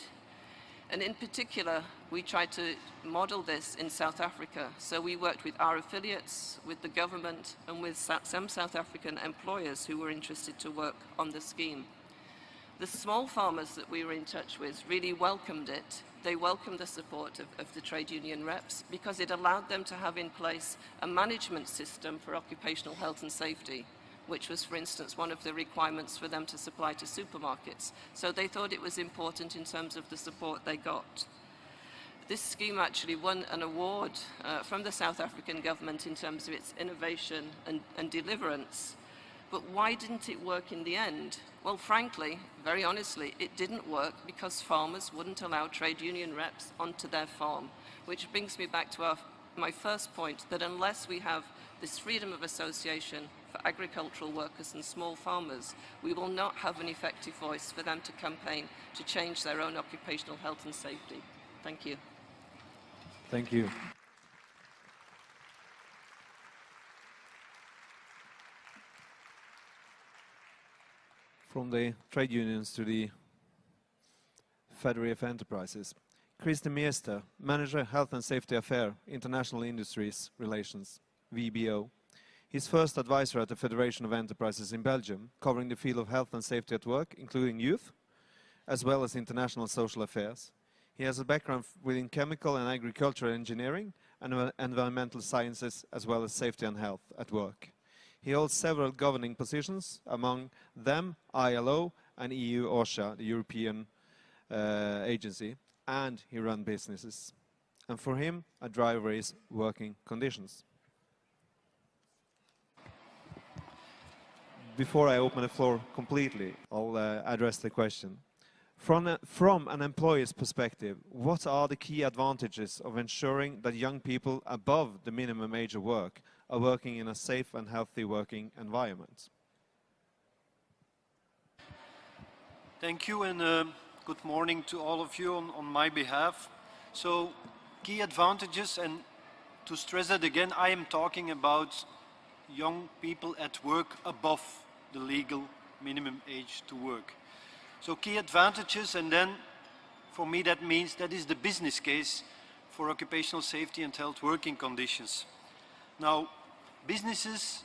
And in particular, we tried to model this in South Africa. So we worked with our affiliates, with the government, and with some South African employers who were interested to work on the scheme. The small farmers that we were in touch with really welcomed it. They welcomed the support of the trade union reps because it allowed them to have in place a management system for occupational health and safety, which was, for instance, one of the requirements for them to supply to supermarkets. So they thought it was important in terms of the support they got. This scheme actually won an award from the South African government in terms of its innovation and deliverance. But why didn't it work in the end? Well, frankly, very honestly, it didn't work because farmers wouldn't allow trade union reps onto their farm, which brings me back to my first point, that unless we have this freedom of association for agricultural workers and small farmers, we will not have an effective voice for them to campaign to change their own occupational health and safety. Thank you. Thank you. From the trade unions to the Federation of Enterprises. Christian Meester, Manager, Health and Safety Affair, International Industries Relations, VBO. He's first advisor at the Federation of Enterprises in Belgium, covering the field of health and safety at work, including youth, as well as international social affairs. He has a background within chemical and agricultural engineering and environmental sciences, as well as safety and health at work. He holds several governing positions, among them ILO and EU OSHA, the European agency, and he runs businesses. And for him, a driver is working conditions. Before I open the floor completely, I'll address the question. From an employer's perspective, what are the key advantages of ensuring that young people above the minimum age of work are working in a safe and healthy working environment? Thank you, and good morning to all of you on my behalf. So, key advantages, and to stress that again, I am talking about young people at work above the legal minimum age to work. So key advantages, and then for me that means that is the business case for occupational safety and health working conditions. Now, businesses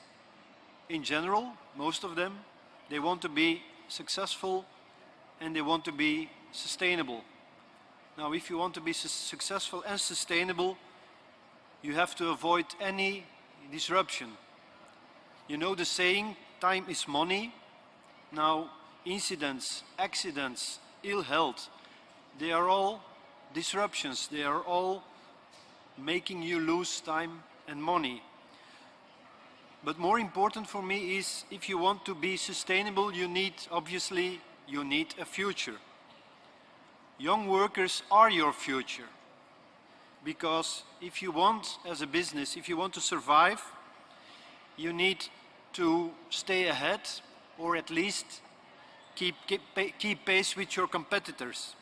in general, most of them, they want to be successful and they want to be sustainable. Now, if you want to be successful and sustainable, you have to avoid any disruption. You know the saying, time is money. Now, incidents, accidents, ill health, they are all disruptions. They are all making you lose time and money. But more important for me is, if you want to be sustainable, obviously, you need a future. Young workers are your future. Because if you want, as a business, if you want to survive, you need to stay ahead, or at least keep pace with your competitors.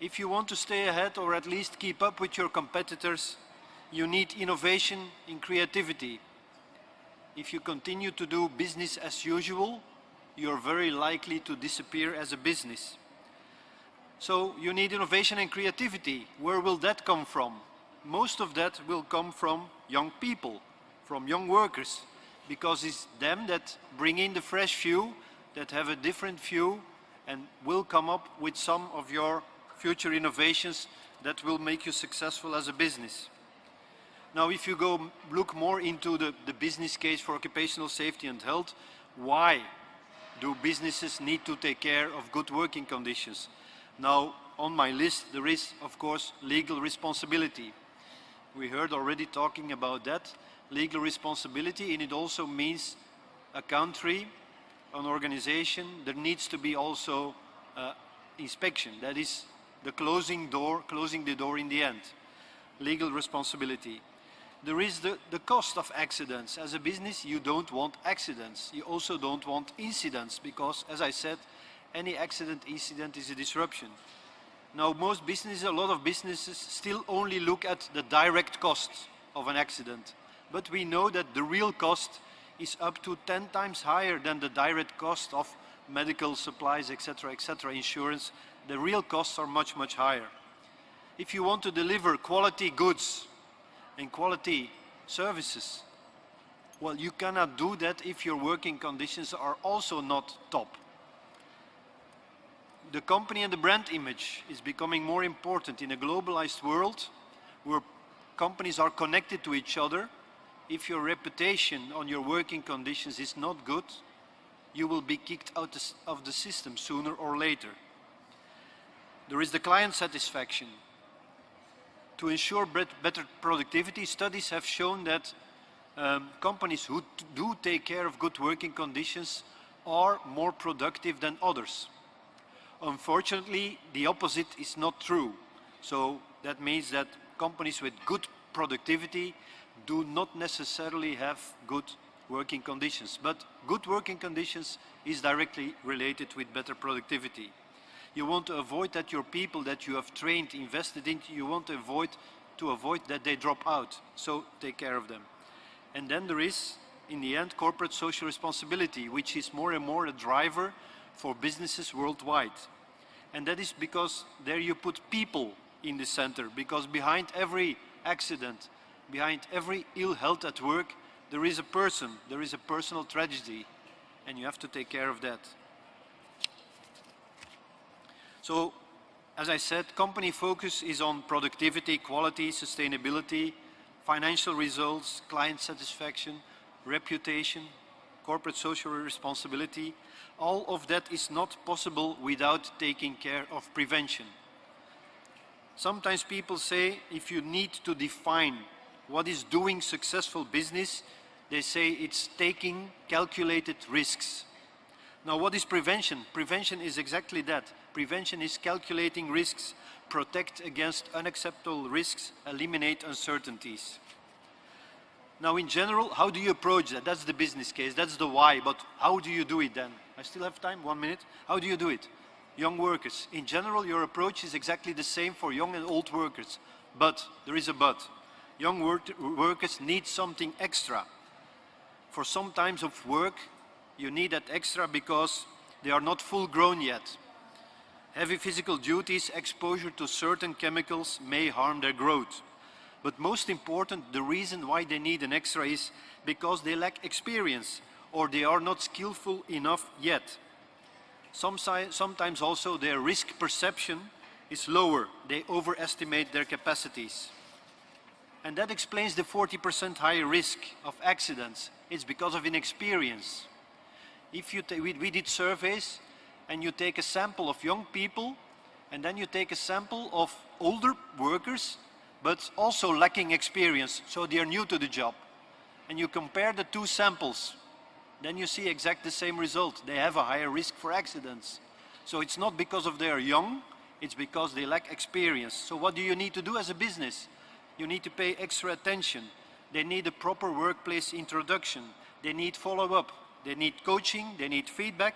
If you want to stay ahead or at least keep up with your competitors, you need innovation and creativity. If you continue to do business as usual, you're very likely to disappear as a business. So you need innovation and creativity. Where will that come from? Most of that will come from young people, from young workers, because it's them that bring in the fresh view, that have a different view, and will come up with some of your future innovations that will make you successful as a business. Now, if you go look more into the business case for occupational safety and health, why do businesses need to take care of good working conditions? Now, on my list, there is, of course, legal responsibility. We heard already talking about that. Legal responsibility, and it also means a country, an organization, there needs to be also inspection. That is the closing the door in the end. Legal responsibility. There is the cost of accidents. As a business, you don't want accidents. You also don't want incidents, because, as I said, any incident is a disruption. Now, most businesses, a lot of businesses still only look at the direct cost of an accident. But we know that the real cost is up to 10 times higher than the direct cost of medical supplies, etc., insurance. The real costs are much, much higher. If you want to deliver quality goods and quality services, well, you cannot do that if your working conditions are also not top. The company and the brand image is becoming more important in a globalized world where companies are connected to each other. if your reputation on your working conditions is not good, you will be kicked out of the system sooner or later. There is the client satisfaction. To ensure better productivity, studies have shown that companies who do take care of good working conditions are more productive than others. Unfortunately, the opposite is not true. So that means that companies with good productivity do not necessarily have good working conditions. But good working conditions is directly related with better productivity. You want to avoid that your people that you have trained, invested in, you want to avoid that they drop out. So take care of them. And then there is, in the end, corporate social responsibility, which is more and more a driver for businesses worldwide. And that is because there you put people in the center, because behind every accident, behind every ill health at work, there is a person, there is a personal tragedy, and you have to take care of that. So, as I said, company focus is on productivity, quality, sustainability, financial results, client satisfaction, reputation, corporate social responsibility. All of that is not possible without taking care of prevention. Sometimes people say if you need to define what is doing successful business, they say it's taking calculated risks. Now, what is prevention? Prevention is exactly that. Prevention is calculating risks, protect against unacceptable risks, eliminate uncertainties. Now, in general, how do you approach that? That's the business case, that's the why, but how do you do it then? I still have time, 1 minute. How do you do it? Young workers. In general, your approach is exactly the same for young and old workers. But, there is a but. Young workers need something extra. For some times of work, you need that extra because they are not full grown yet. Heavy physical duties, exposure to certain chemicals may harm their growth. But most important, the reason why they need an extra is because they lack experience or they are not skillful enough yet. Sometimes also their risk perception is lower. They overestimate their capacities. And that explains the 40% higher risk of accidents. It's because of inexperience. If you we did surveys and you take a sample of young people and then you take a sample of older workers but also lacking experience, so they are new to the job. And you compare the two samples, then you see exactly the same result. They have a higher risk for accidents. So it's not because of they are young, it's because they lack experience. So what do you need to do as a business? You need to pay extra attention. They need a proper workplace introduction. They need follow-up. They need coaching, they need feedback.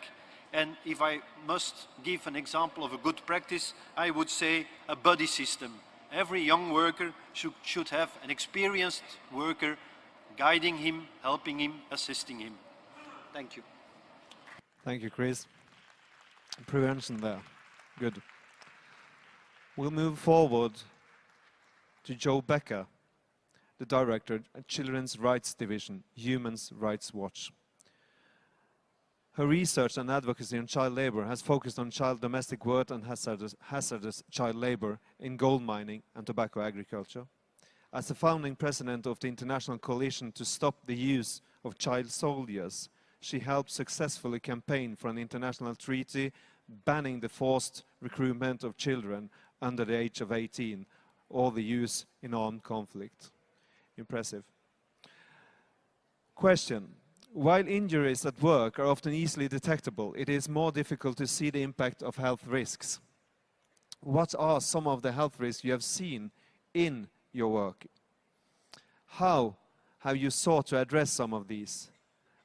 And if I must give an example of a good practice, I would say a buddy system. Every young worker should have an experienced worker guiding him, helping him, assisting him. Thank you. Thank you, Chris. Prevention there. Good. We'll move forward to Joe Becker, the director at Children's Rights Division, Human Rights Watch. Her research and advocacy on child labor has focused on child domestic work and hazardous child labor in gold mining and tobacco agriculture. As the founding president of the International Coalition to Stop the Use of Child Soldiers, she helped successfully campaign for an international treaty banning the forced recruitment of children under the age of 18 or the use in armed conflict. Impressive. Question. While injuries at work are often easily detectable, it is more difficult to see the impact of health risks. What are some of the health risks you have seen in your work? How have you sought to address some of these?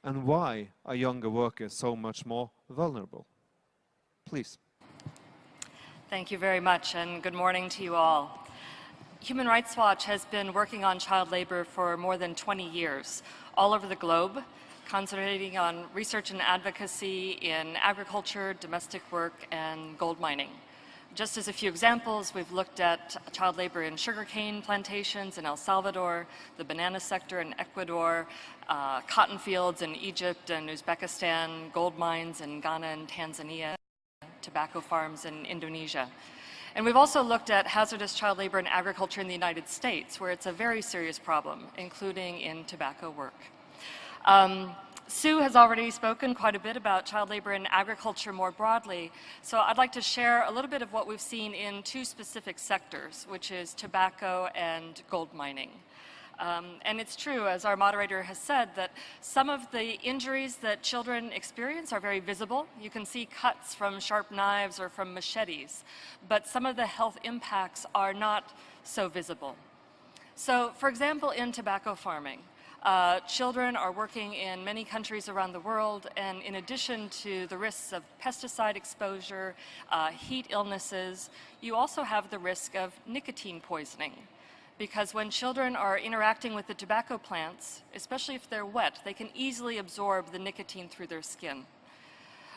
And why are younger workers so much more vulnerable? Please. Thank you very much, and good morning to you all. Human Rights Watch has been working on child labor for more than 20 years, all over the globe, concentrating on research and advocacy in agriculture, domestic work, and gold mining. Just as a few examples, we've looked at child labor in sugarcane plantations in El Salvador, the banana sector in Ecuador, cotton fields in Egypt and Uzbekistan, gold mines in Ghana and Tanzania, tobacco farms in Indonesia. And we've also looked at hazardous child labor in agriculture in the United States, where it's a very serious problem, including in tobacco work. Sue has already spoken quite a bit about child labor in agriculture more broadly, so I'd like to share a little bit of what we've seen in two specific sectors, which is tobacco and gold mining. And it's true, as our moderator has said, that some of the injuries that children experience are very visible. You can see cuts from sharp knives or from machetes, but some of the health impacts are not so visible. So, for example, in tobacco farming, children are working in many countries around the world, and in addition to the risks of pesticide exposure, heat illnesses, you also have the risk of nicotine poisoning. Because when children are interacting with the tobacco plants, especially if they're wet, they can easily absorb the nicotine through their skin.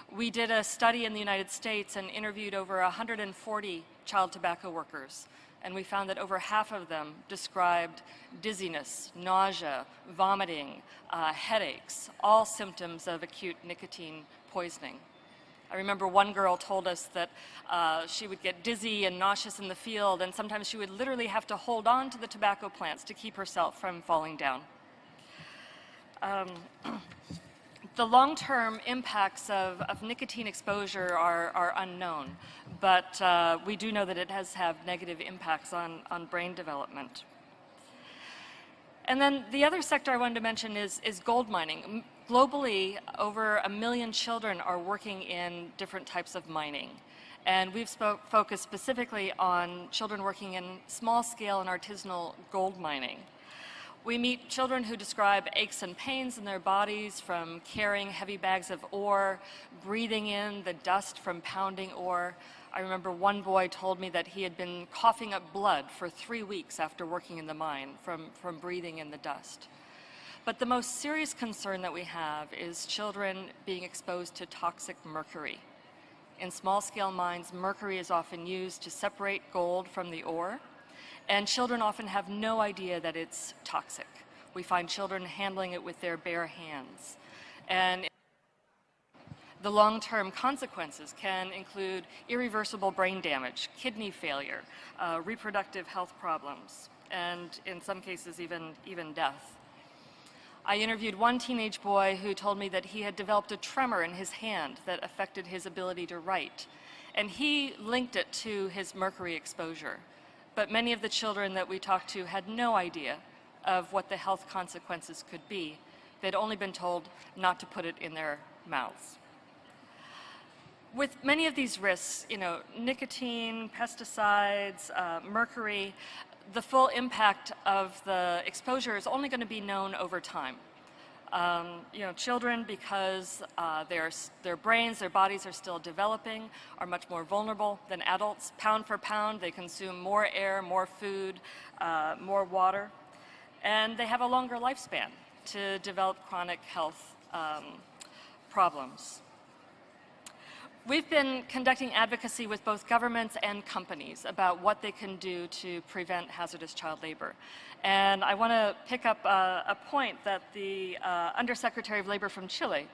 We did a study in the United States and interviewed over 140 child tobacco workers, and we found that over half of them described dizziness, nausea, vomiting, headaches, all symptoms of acute nicotine poisoning. I remember one girl told us that she would get dizzy and nauseous in the field, and sometimes she would literally have to hold on to the tobacco plants to keep herself from falling down. The long-term impacts of nicotine exposure are unknown, but we do know that it has had negative impacts on brain development. And then the other sector I wanted to mention is gold mining. Globally, over 1 million children are working in different types of mining. And we've focused specifically on children working in small-scale and artisanal gold mining. We meet children who describe aches and pains in their bodies from carrying heavy bags of ore, breathing in the dust from pounding ore. I remember one boy told me that he had been coughing up blood for 3 weeks after working in the mine from breathing in the dust. But the most serious concern that we have is children being exposed to toxic mercury. In small-scale mines, mercury is often used to separate gold from the ore, and children often have no idea that it's toxic. We find children handling it with their bare hands. And the long-term consequences can include irreversible brain damage, kidney failure, reproductive health problems, and in some cases even death. I interviewed one teenage boy who told me that he had developed a tremor in his hand that affected his ability to write, and he linked it to his mercury exposure. But many of the children that we talked to had no idea of what the health consequences could be. They'd only been told not to put it in their mouths. With many of these risks, nicotine, pesticides, mercury, the full impact of the exposure is only going to be known over time. Children, because their brains, their bodies are still developing, are much more vulnerable than adults. Pound for pound, they consume more air, more food, more water, and they have a longer lifespan to develop chronic health problems. We've been conducting advocacy with both governments and companies about what they can do to prevent hazardous child labor. And I want to pick up a point that the Undersecretary of Labor from Chile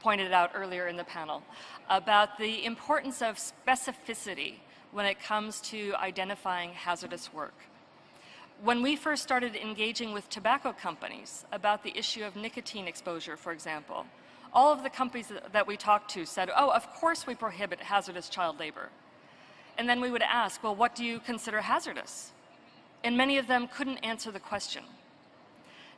pointed out earlier in the panel about the importance of specificity when it comes to identifying hazardous work. When we first started engaging with tobacco companies about the issue of nicotine exposure, for example, all of the companies that we talked to said, oh, of course we prohibit hazardous child labor. And then we would ask, well, what do you consider hazardous? And many of them couldn't answer the question.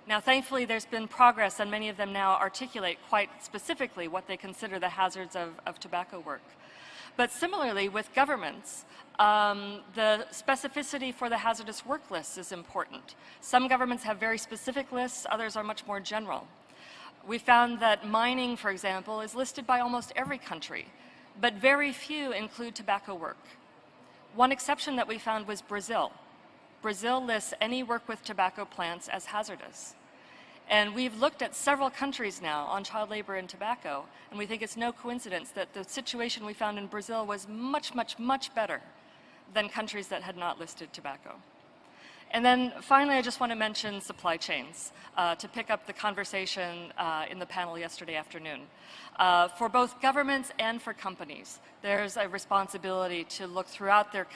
Now, thankfully, there's been progress, and many of them now articulate quite specifically what they consider the hazards of tobacco work. But similarly, with governments, the specificity for the hazardous work lists is important. Some governments have very specific lists, others are much more general. We found that mining, for example, is listed by almost every country, but very few include tobacco work. One exception that we found was Brazil. Brazil lists any work with tobacco plants as hazardous. And we've looked at several countries now on child labor and tobacco, and we think it's no coincidence that the situation we found in Brazil was much, much, much better than countries that had not listed tobacco. And then finally, I just want to mention supply chains to pick up the conversation in the panel yesterday afternoon. For both governments and for companies, there's a responsibility to look throughout their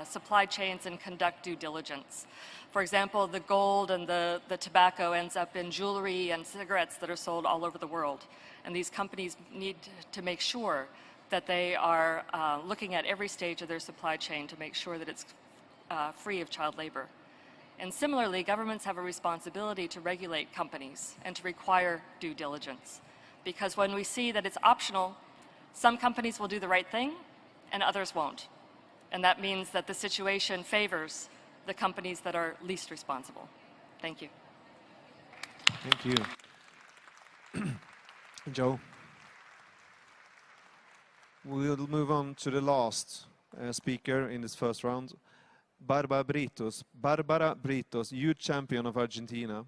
supply chains and conduct due diligence. For example, the gold and the tobacco ends up in jewelry and cigarettes that are sold all over the world. And these companies need to make sure that they are looking at every stage of their supply chain to make sure that it's free of child labor. And similarly, governments have a responsibility to regulate companies and to require due diligence. Because when we see that it's optional, some companies will do the right thing and others won't. And that means that the situation favors the companies that are least responsible. Thank you. Thank you. Joe. We'll move on to the last speaker in this first round. Barbara Britos, youth champion of Argentina.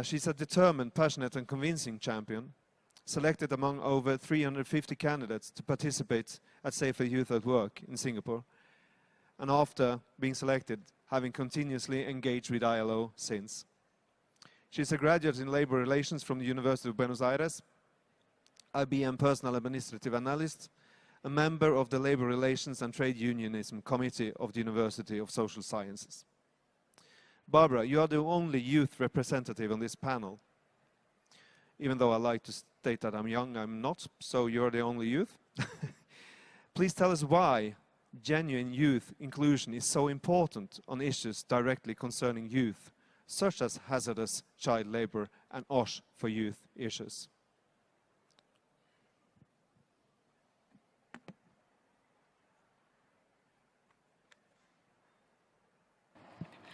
She's a determined, passionate and convincing champion, selected among over 350 candidates to participate at Safer Youth at Work in Singapore. And after being selected, having continuously engaged with ILO since. She's a graduate in labor relations from the University of Buenos Aires, IVme personal administrative analyst, a member of the Labor Relations and Trade Unionism Committee of the University of Social Sciences. Barbara, you are the only youth representative on this panel. Even though I like to state that I'm young, I'm not, so you're the only youth. Please tell us why genuine youth inclusion is so important on issues directly concerning youth, such as hazardous child labor and OSH for youth issues.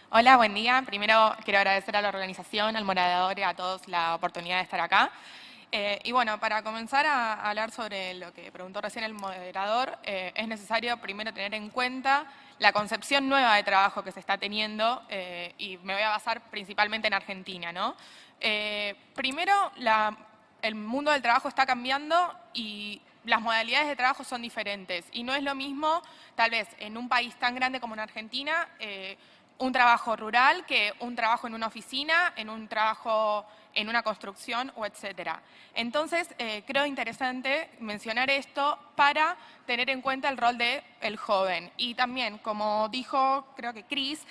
Hola, buen día. Primero quiero agradecer a la organización, al moderador y a todos la oportunidad de estar acá. Y bueno, para comenzar a hablar sobre lo que preguntó recién el moderador, es necesario primero tener en cuenta la concepción nueva de trabajo que se está teniendo y me voy a basar principalmente en Argentina, ¿no? Primero, el mundo del trabajo está cambiando y las modalidades de trabajo son diferentes. Y no es lo mismo, tal vez, en un país tan grande como en Argentina, un trabajo rural que un trabajo en una oficina, en un trabajo en una construcción o etcétera. Entonces, creo interesante mencionar esto para tener en cuenta el rol del joven. Y también, como dijo, creo que Chris,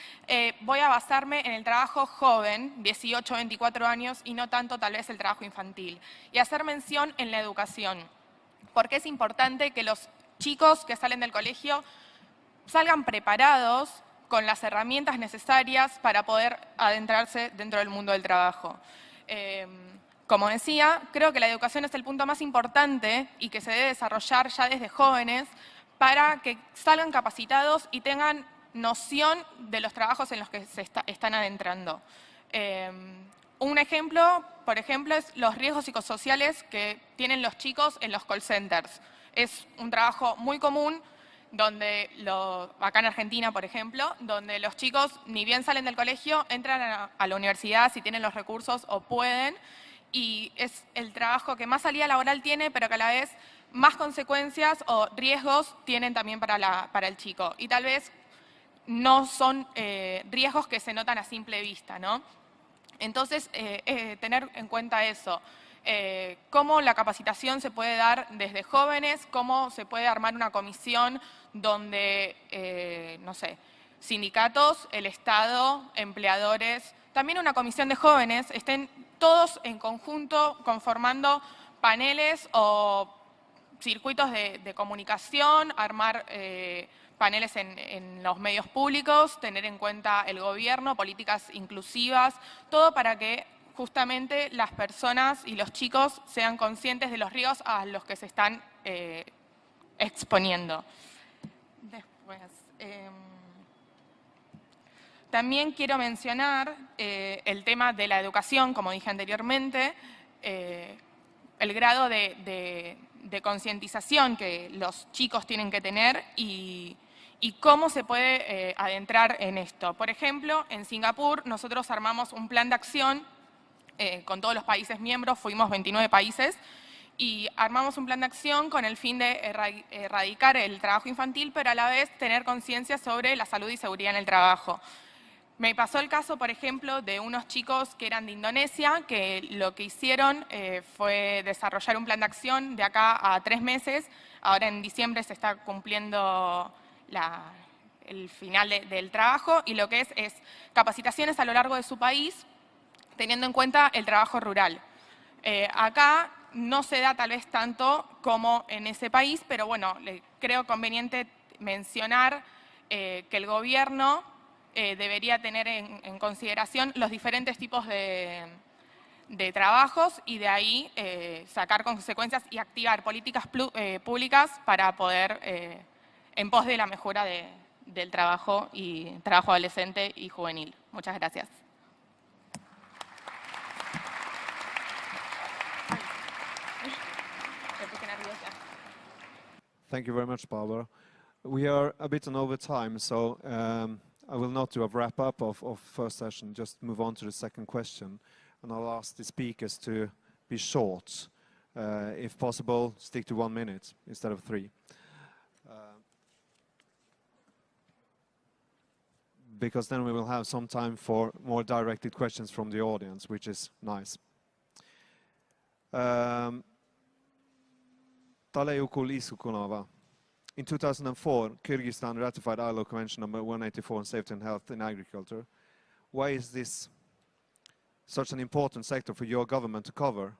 voy a basarme en el trabajo joven, 18, 24 años, y no tanto tal vez el trabajo infantil. Y hacer mención en la educación, porque es importante que los chicos que salen del colegio salgan preparados con las herramientas necesarias para poder adentrarse dentro del mundo del trabajo. Como decía, creo que la educación es el punto más importante y que se debe desarrollar ya desde jóvenes para que salgan capacitados y tengan noción de los trabajos en los que se están adentrando. Un ejemplo, por ejemplo, es los riesgos psicosociales que tienen los chicos en los call centers. Es un trabajo muy común donde acá en Argentina, por ejemplo, donde los chicos ni bien salen del colegio, entran a la universidad si tienen los recursos o pueden, y es el trabajo que más salida laboral tiene, pero que a la vez más consecuencias o riesgos tienen también para el chico. Y tal vez no son riesgos que se notan a simple vista, ¿no? Entonces, tener en cuenta eso. Cómo la capacitación se puede dar desde jóvenes, cómo se puede armar una comisión donde, no sé, sindicatos, el Estado, empleadores, también una comisión de jóvenes, estén todos en conjunto conformando paneles o circuitos de comunicación, armar paneles en los medios públicos, tener en cuenta el gobierno, políticas inclusivas, todo para que justamente las personas y los chicos sean conscientes de los riesgos a los que se están exponiendo. Después, también quiero mencionar el tema de la educación, como dije anteriormente, el grado de concientización que los chicos tienen que tener y cómo se puede adentrar en esto. Por ejemplo, en Singapur nosotros armamos un plan de acción con todos los países miembros, fuimos 29 países, y armamos un plan de acción con el fin de erradicar el trabajo infantil, pero a la vez tener conciencia sobre la salud y seguridad en el trabajo. Me pasó el caso, por ejemplo, de unos chicos que eran de Indonesia, que lo que hicieron fue desarrollar un plan de acción de acá a 3 meses. Ahora en diciembre se está cumpliendo el final del trabajo, y lo que es capacitaciones a lo largo de su país, teniendo en cuenta el trabajo rural. Acá no se da tal vez tanto como en ese país, pero bueno, creo conveniente mencionar que el gobierno debería tener en consideración los diferentes tipos de trabajos y de ahí sacar consecuencias y activar políticas públicas para poder, en pos de la mejora del trabajo adolescente y juvenil. Muchas gracias. Thank you very much, Barbara. We are a bit on overtime, so I will not do a wrap-up of first session, just move on to the second question. And I'll ask the speakers to be short. If possible, stick to 1 minute instead of 3. Because then we will have some time for more directed questions from the audience, which is nice. In 2004, Kyrgyzstan ratified ILO Convention number 184 on safety and health in agriculture. Why is this such an important sector for your government to cover?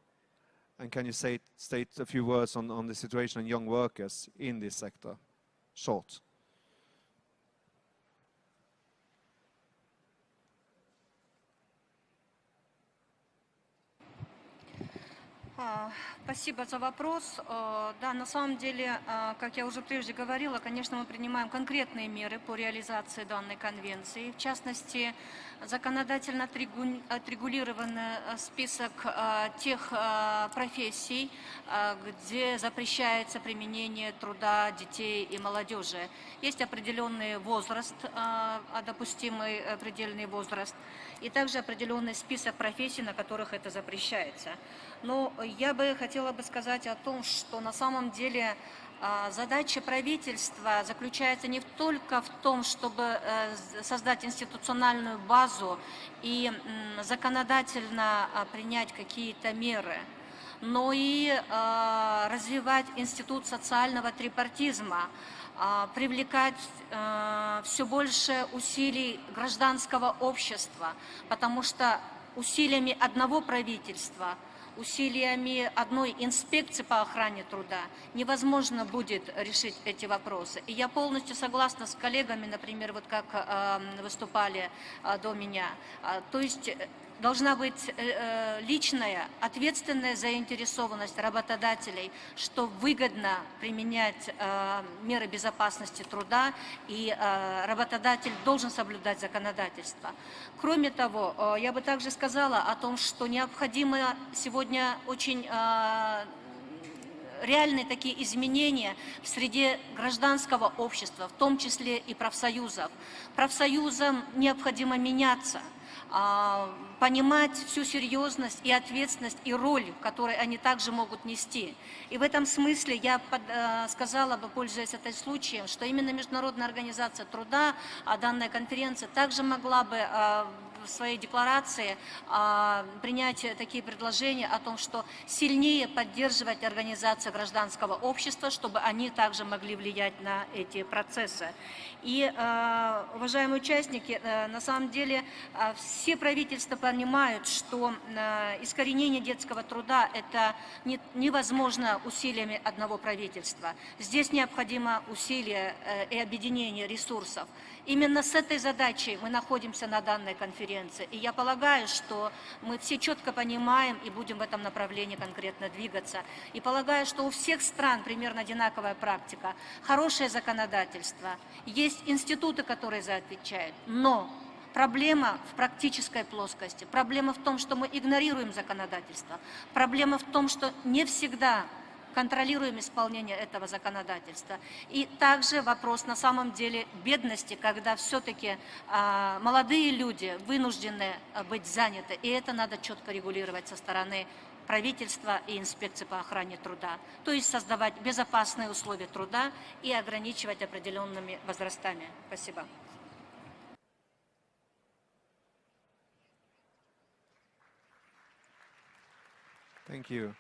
And can you state a few words on the situation of young workers in this sector? Short. Спасибо за вопрос. Да, на самом деле, как я уже прежде говорила, конечно, мы принимаем конкретные меры по реализации данной конвенции. В частности, законодательно отрегулирован список тех профессий, где запрещается применение труда детей и молодежи. Есть определенный возраст, допустимый предельный возраст, и также определенный список профессий, на которых это запрещается. Но я бы хотела сказать о том, что на самом деле задача правительства заключается не только в том, чтобы создать институциональную базу и законодательно принять какие-то меры, но и развивать институт социального трипартизма, привлекать все больше усилий гражданского общества, потому что усилиями одного правительства, усилиями одной инспекции по охране труда невозможно будет решить эти вопросы. И я полностью согласна с коллегами, например, вот как выступали до меня. То есть должна быть личная, ответственная заинтересованность работодателей, что выгодно применять меры безопасности труда, и работодатель должен соблюдать законодательство. Кроме того, я бы также сказала о том, что необходимо сегодня очень реальные такие изменения в среде гражданского общества, в том числе и профсоюзов. Профсоюзам необходимо меняться, понимать всю серьезность и ответственность и роль, которую они также могут нести. И в этом смысле я сказала бы, пользуясь этим случаем, что именно Международная организация труда, данная конференция также могла бы в своей декларации принять такие предложения о том, что сильнее поддерживать организации гражданского общества, чтобы они также могли влиять на эти процессы. И, уважаемые участники, на самом деле все правительства понимают, что искоренение детского труда это невозможно усилиями одного правительства. Здесь необходимо усилие и объединение ресурсов. Именно с этой задачей мы находимся на данной конференции. И я полагаю, что мы все четко понимаем и будем в этом направлении конкретно двигаться. И полагаю, что у всех стран примерно одинаковая практика. Хорошее законодательство. Есть институты, которые за это отвечают. Но проблема в практической плоскости. Проблема в том, что мы игнорируем законодательство. Проблема в том, что не всегда контролируем исполнение этого законодательства. И также вопрос на самом деле бедности, когда все-таки молодые люди вынуждены быть заняты, и это надо четко регулировать со стороны правительства и инспекции по охране труда. То есть создавать безопасные условия труда и ограничивать определенными возрастами. Спасибо. Thank you.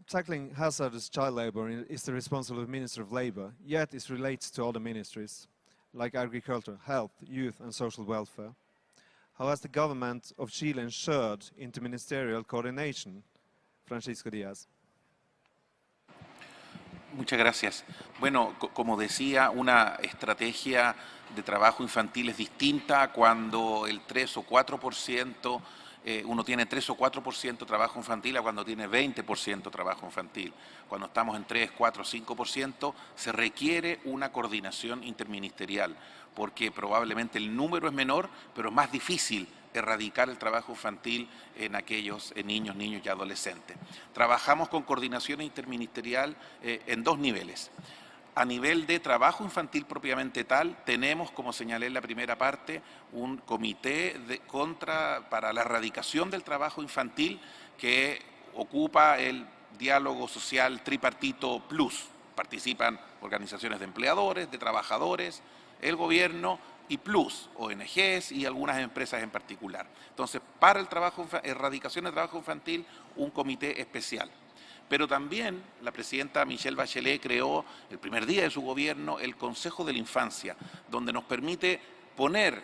Tackling hazardous child labor is the responsibility of the Minister of Labour, yet it relates to other ministries, like agriculture, health, youth and social welfare. How has the government of Chile ensured interministerial coordination? Francisco Díaz. Muchas gracias. Bueno, como decía, una estrategia de trabajo infantil es distinta cuando el 3 o 4%, uno tiene 3 o 4% trabajo infantil a cuando tiene 20% trabajo infantil. Cuando estamos en 3, 4, 5%, se requiere una coordinación interministerial, porque probablemente el número es menor, pero es más difícil erradicar el trabajo infantil en aquellos niños y adolescentes. Trabajamos con coordinación interministerial en 2 niveles. A nivel de trabajo infantil propiamente tal, tenemos, como señalé en la primera parte, un comité para la erradicación del trabajo infantil que ocupa el diálogo social tripartito plus. Participan organizaciones de empleadores, de trabajadores, el gobierno y plus, ONGs y algunas empresas en particular. Entonces, para el erradicación del trabajo infantil, un comité especial. Pero también la presidenta Michelle Bachelet creó el primer día de su gobierno el Consejo de la Infancia, donde nos permite poner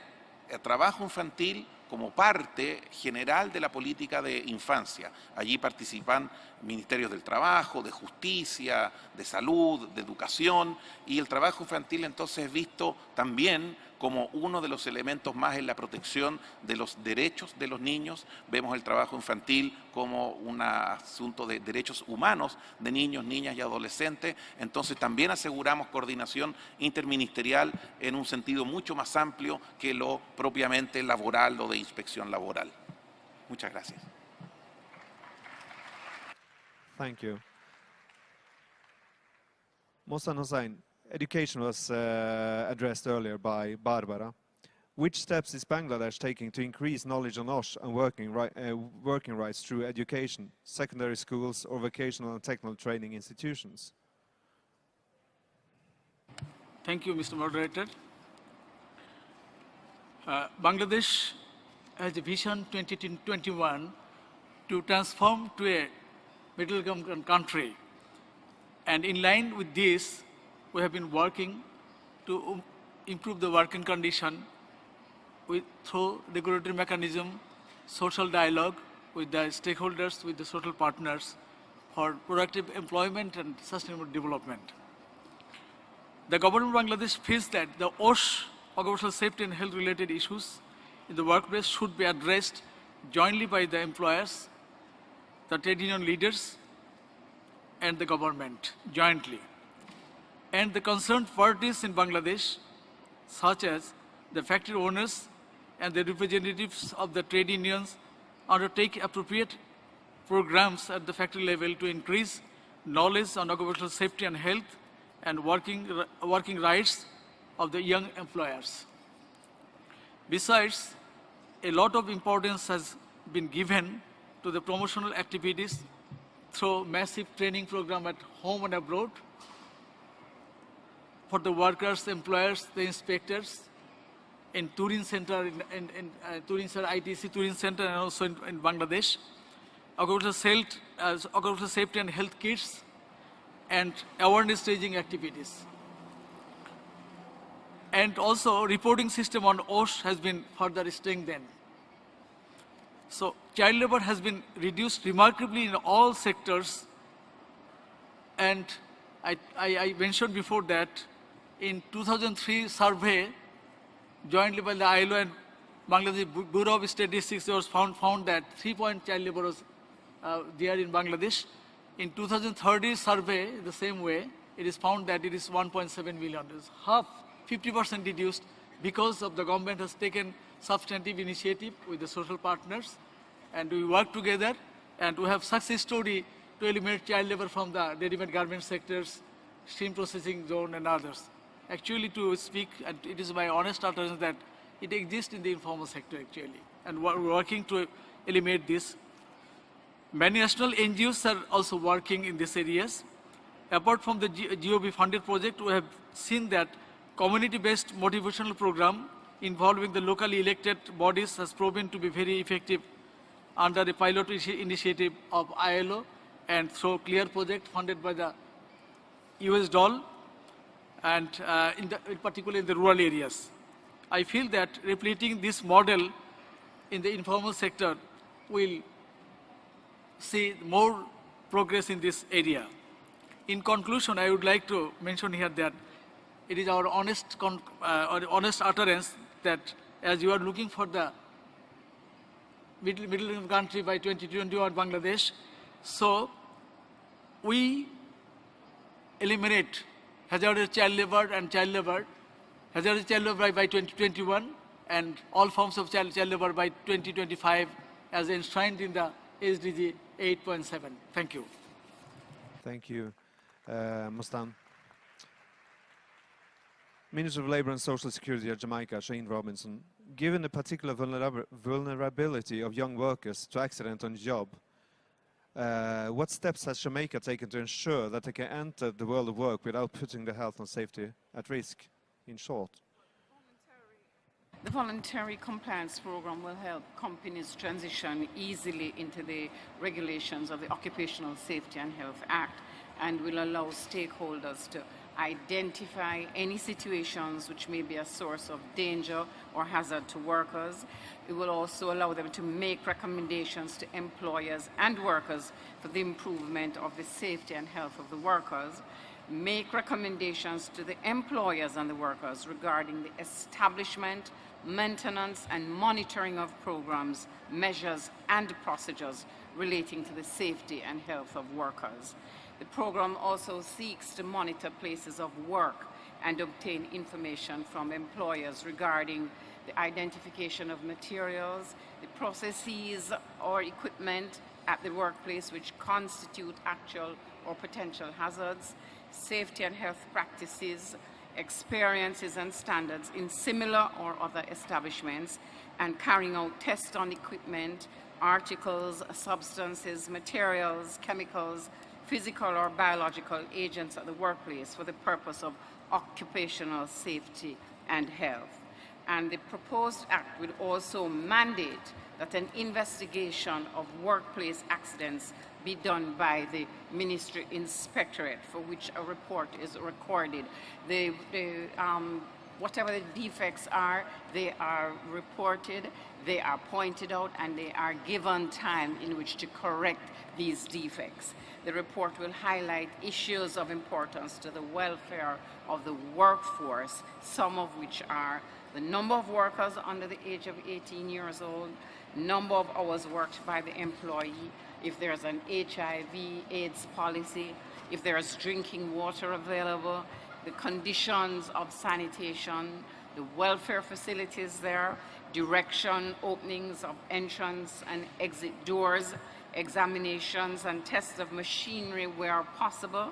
el trabajo infantil como parte general de la política de infancia. Allí participan ministerios del trabajo, de justicia, de salud, de educación, y el trabajo infantil entonces es visto también como uno de los elementos más en la protección de los derechos de los niños. Vemos el trabajo infantil como un asunto de derechos humanos de niños, niñas y adolescentes. Entonces también aseguramos coordinación interministerial en un sentido mucho más amplio que lo propiamente laboral o de inspección laboral. Muchas gracias. Thank you. Mohsen Hossain, education was addressed earlier by Barbara. Which steps is Bangladesh taking to increase knowledge on OSH and working rights through education, secondary schools or vocational and technical training institutions? Thank you, Mr. Moderator. Bangladesh has a vision 2021 to transform to a middle-income country. And in line with this, we have been working to improve the working condition through regulatory mechanism, social dialogue with the stakeholders, with the social partners for productive employment and sustainable development. The government of Bangladesh feels that the OSH, occupational safety and health related issues in the workplace should be addressed jointly by the employers, the trade union leaders, and the government jointly. And the concerned parties in Bangladesh, such as the factory owners and the representatives of the trade unions, undertake appropriate programs at the factory level to increase knowledge on occupational safety and health and working rights of the young employers. Besides, a lot of importance has been given to the promotional activities through massive training program at home and abroad for the workers, employers, the inspectors in Turin Center, in Turin Center, ITC Turin Center, and also in Bangladesh, occupational safety and health kits, and awareness raising activities. And also reporting system on OSH has been further strengthened. So child labor has been reduced remarkably in all sectors. And I mentioned before that in 2003 survey jointly by the ILO and Bangladesh Bureau of Statistics, it was found that 3-point child labor was there in Bangladesh. In 2030 survey, the same way, it is found that it is 1.7 million. It is half, 50% reduced because of the government has taken substantive initiative with the social partners, and we work together And we have success story to eliminate child labor from the ready-made garment sectors, steam processing zone and others. Actually, to speak, and it is my honest utterance that it exists in the informal sector actually, and we're working to eliminate this. Many national NGOs are also working in these areas. Apart from the GOB funded project, we have seen that community-based motivational program involving the locally elected bodies has proven to be very effective under the pilot initiative of ILO and through CLEAR project funded by the US DOL, and in particular in the rural areas. I feel that replicating this model in the informal sector will see more progress in this area. In conclusion, I would like to mention here that it is our honest utterance that as you are looking for the middle income country by 2021 Bangladesh, so we eliminate hazardous child labor and hazardous child labor by 2021 and all forms of child labor by 2025 as enshrined in the SDG 8.7. Thank you. Thank you, Mustan. Minister of Labour and Social Security at Jamaica, Shane Robinson, given the particular vulnerability of young workers to accident on the job, what steps has Jamaica taken to ensure that they can enter the world of work without putting their health and safety at risk, in short? The voluntary compliance program will help companies transition easily into the regulations of the Occupational Safety and Health Act and will allow stakeholders to identify any situations which may be a source of danger or hazard to workers. It will also allow them to make recommendations to employers and workers for the improvement of the safety and health of the workers, make recommendations to the employers and the workers regarding the establishment, maintenance and monitoring of programs, measures and procedures relating to the safety and health of workers. The program also seeks to monitor places of work and obtain information from employers regarding the identification of materials, the processes or equipment at the workplace which constitute actual or potential hazards, safety and health practices, experiences and standards in similar or other establishments, and carrying out tests on equipment, articles, substances, materials, chemicals, physical or biological agents at the workplace for the purpose of occupational safety and health. And the proposed act will also mandate that an investigation of workplace accidents be done by the Ministry Inspectorate, for which a report is recorded. Whatever the defects are, they are reported, they are pointed out, and they are given time in which to correct these defects. The report will highlight issues of importance to the welfare of the workforce, some of which are the number of workers under the age of 18 years old, number of hours worked by the employee, if there's an HIV/AIDS policy, if there's drinking water available, the conditions of sanitation, the welfare facilities there, direction, openings of entrance and exit doors, examinations and tests of machinery where possible,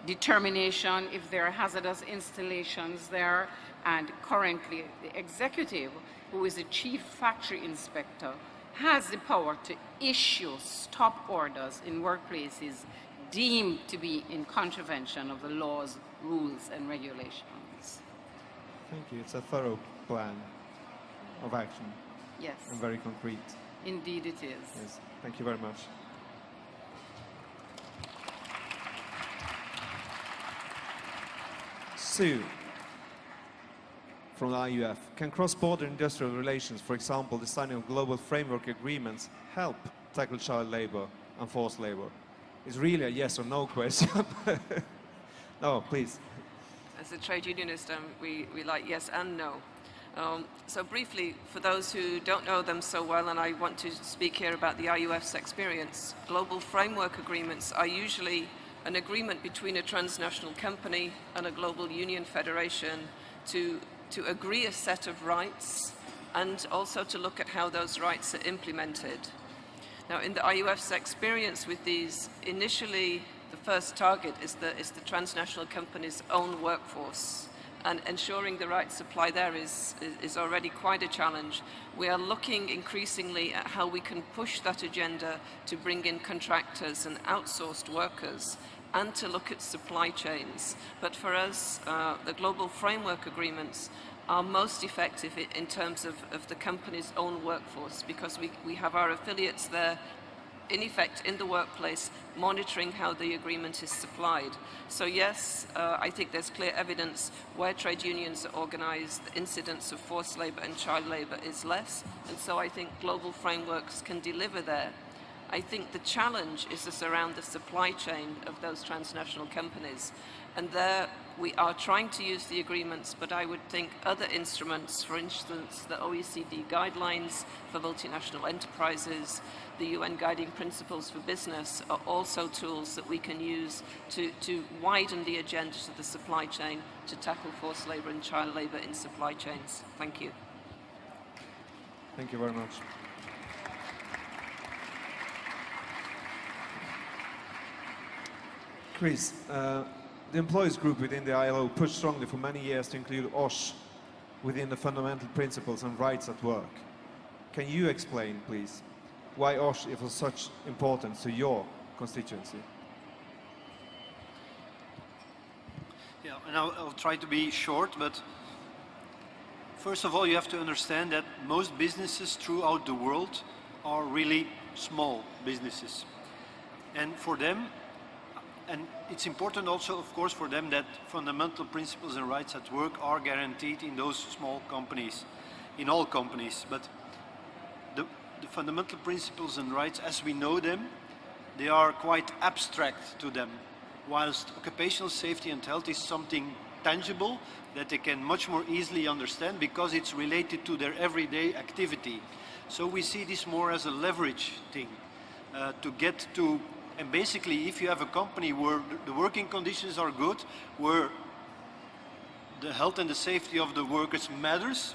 determination if there are hazardous installations there, and currently the executive, who is the chief factory inspector, has the power to issue stop orders in workplaces deemed to be in contravention of the laws, rules, and regulations. Thank you. It's a thorough plan of action. Yes. And very concrete. Indeed it is. Yes. Thank you very much. Sue from the IUF. Can cross-border industrial relations, for example, the signing of global framework agreements, help tackle child labor and forced labor? It's really a yes or no question. No, please. As a trade unionist, we like yes and no. So briefly, for those who don't know them so well, and I want to speak here about the IUF's experience, global framework agreements are usually an agreement between a transnational company and a global union federation to agree a set of rights and also to look at how those rights are implemented. Now, in the IUF's experience with these, initially the first target is the transnational company's own workforce. And ensuring the right supply there is already quite a challenge. We are looking increasingly at how we can push that agenda to bring in contractors and outsourced workers and to look at supply chains. But for us, the global framework agreements are most effective in terms of the company's own workforce, because we have our affiliates there in effect in the workplace monitoring how the agreement is supplied. So yes, I think there's clear evidence where trade unions are organized, the incidence of forced labor and child labor is less, and so I think global frameworks can deliver there. I think the challenge is around the supply chain of those transnational companies, and there we are trying to use the agreements, but I would think other instruments, for instance, the OECD guidelines for multinational enterprises, the UN guiding principles for business, are also tools that we can use to widen the agenda to the supply chain to tackle forced labor and child labor in supply chains. Thank you. Thank you very much. Chris, the employees group within the ILO pushed strongly for many years to include OSH within the fundamental principles and rights at work. Can you explain, please, why OSH is of such importance to your constituency? Yeah, and I'll try to be short, but first of all, you have to understand that most businesses throughout the world are really small businesses. And for them, and it's important also, of course, for them that fundamental principles and rights at work are guaranteed in those small companies, in all companies. But the fundamental principles and rights as we know them, they are quite abstract to them, whilst occupational safety and health is something tangible that they can much more easily understand because it's related to their everyday activity. So we see this more as a leverage thing to get to. And basically, if you have a company where the working conditions are good, where the health and the safety of the workers matters,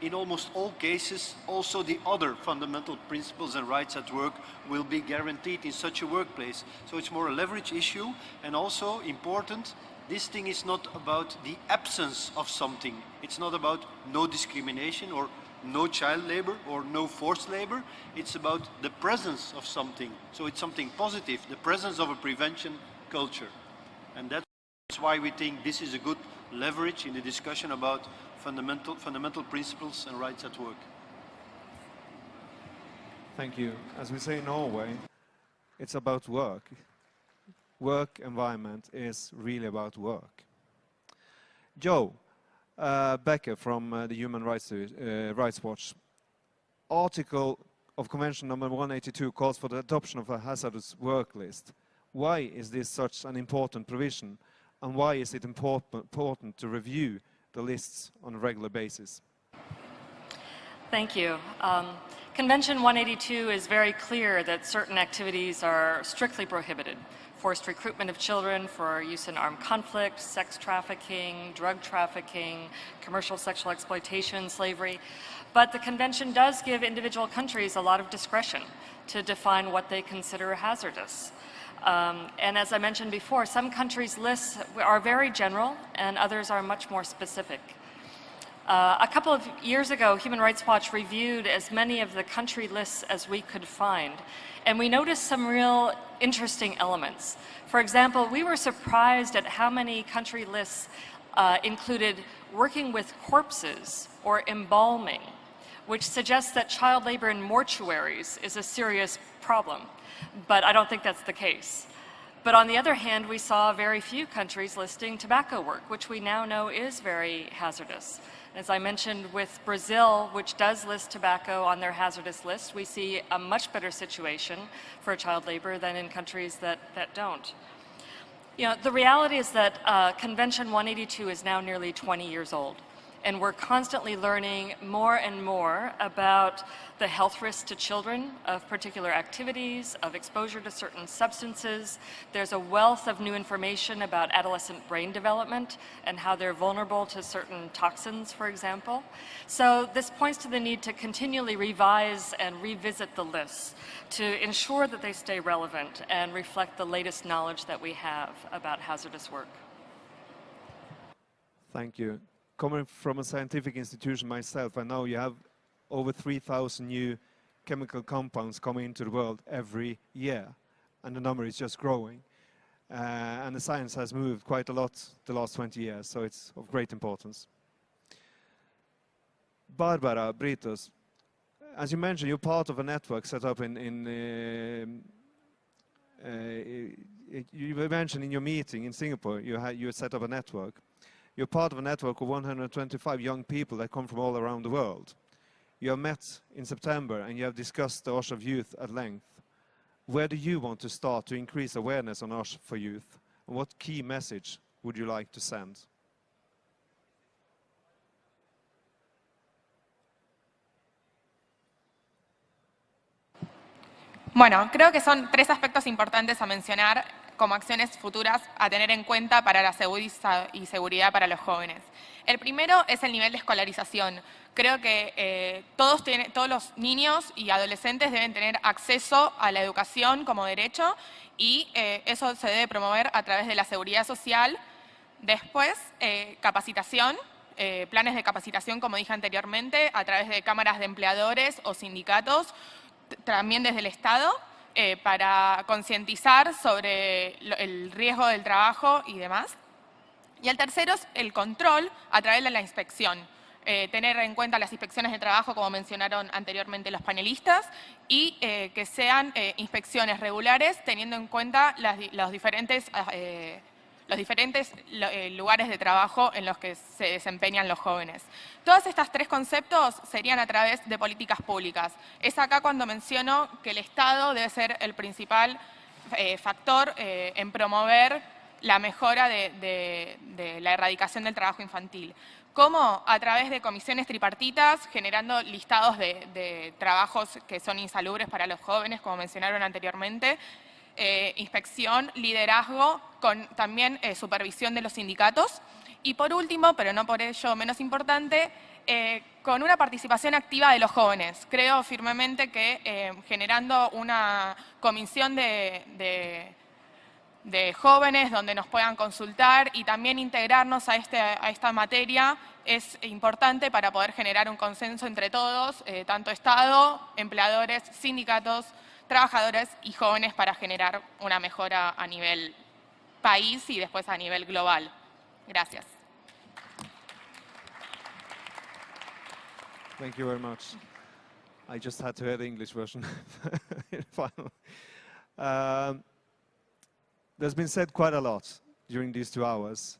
in almost all cases, also the other fundamental principles and rights at work will be guaranteed in such a workplace. So it's more a leverage issue, and also important, this thing is not about the absence of something. It's not about no discrimination or no child labor or no forced labor. It's about the presence of something. So it's something positive, the presence of a prevention culture. And that's why we think this is a good leverage in the discussion about fundamental principles and rights at work. Thank you. As we say in Norway, it's about work. Work environment is really about work. Joe Becker from the Human Rights Watch. Article of Convention number 182 calls for the adoption of a hazardous work list. Why is this such an important provision, and why is it important to review the lists on a regular basis? Thank you. Convention 182 is very clear that certain activities are strictly prohibited. Forced recruitment of children for use in armed conflict, sex trafficking, drug trafficking, commercial sexual exploitation, slavery. But the convention does give individual countries a lot of discretion to define what they consider hazardous. And as I mentioned before, some countries' lists are very general and others are much more specific. A couple of years ago, Human Rights Watch reviewed as many of the country lists as we could find, and we noticed some real interesting elements. For example, we were surprised at how many country lists included working with corpses or embalming, which suggests that child labor in mortuaries is a serious problem, but I don't think that's the case. But on the other hand, we saw very few countries listing tobacco work, which we now know is very hazardous. As I mentioned, with Brazil, which does list tobacco on their hazardous list, we see a much better situation for child labor than in countries that don't. You know, the reality is that Convention 182 is now nearly 20 years old. And we're constantly learning more and more about the health risks to children of particular activities, of exposure to certain substances. There's a wealth of new information about adolescent brain development and how they're vulnerable to certain toxins, for example. So this points to the need to continually revise and revisit the lists to ensure that they stay relevant and reflect the latest knowledge that we have about hazardous work. Thank you. Coming from a scientific institution myself, I know you have over 3,000 new chemical compounds coming into the world every year, and the number is just growing. And the science has moved quite a lot the last 20 years, so it's of great importance. Barbara Britos, as you mentioned, you're part of a network set up you mentioned in your meeting in Singapore, you set up a network. You're part of a network of 125 young people that come from all around the world. You have met in September and you have discussed the OSH of youth at length. Where do you want to start to increase awareness on OSH for youth? And what key message would you like to send? Bueno, creo que son 3 aspectos importantes a mencionar como acciones futuras a tener en cuenta para la seguridad para los jóvenes. El primero es el nivel de escolarización. Creo que todos los niños y adolescentes deben tener acceso a la educación como derecho y eso se debe promover a través de la seguridad social. Después, capacitación, planes de capacitación, como dije anteriormente, a través de cámaras de empleadores o sindicatos, también desde el Estado, para concientizar sobre el riesgo del trabajo y demás. Y el tercero es el control a través de la inspección. Tener en cuenta las inspecciones de trabajo, como mencionaron anteriormente los panelistas, y que sean inspecciones regulares, teniendo en cuenta los diferentes lugares de trabajo en los que se desempeñan los jóvenes. Todos estos 3 conceptos serían a través de políticas públicas. Es acá cuando menciono que el Estado debe ser el principal factor en promover la mejora de la erradicación del trabajo infantil. ¿Cómo? A través de comisiones tripartitas, generando listados de trabajos que son insalubres para los jóvenes, como mencionaron anteriormente, inspección, liderazgo, con también supervisión de los sindicatos. Y por último, pero no por ello menos importante, con una participación activa de los jóvenes. Creo firmemente que generando una comisión de jóvenes donde nos puedan consultar y también integrarnos a esta materia es importante para poder generar un consenso entre todos, tanto Estado, empleadores, sindicatos, trabajadores y jóvenes, para generar una mejora a nivel país y después a nivel global. Gracias. Thank you very much. I just had to hear the English version. There's been said quite a lot during these 2 hours,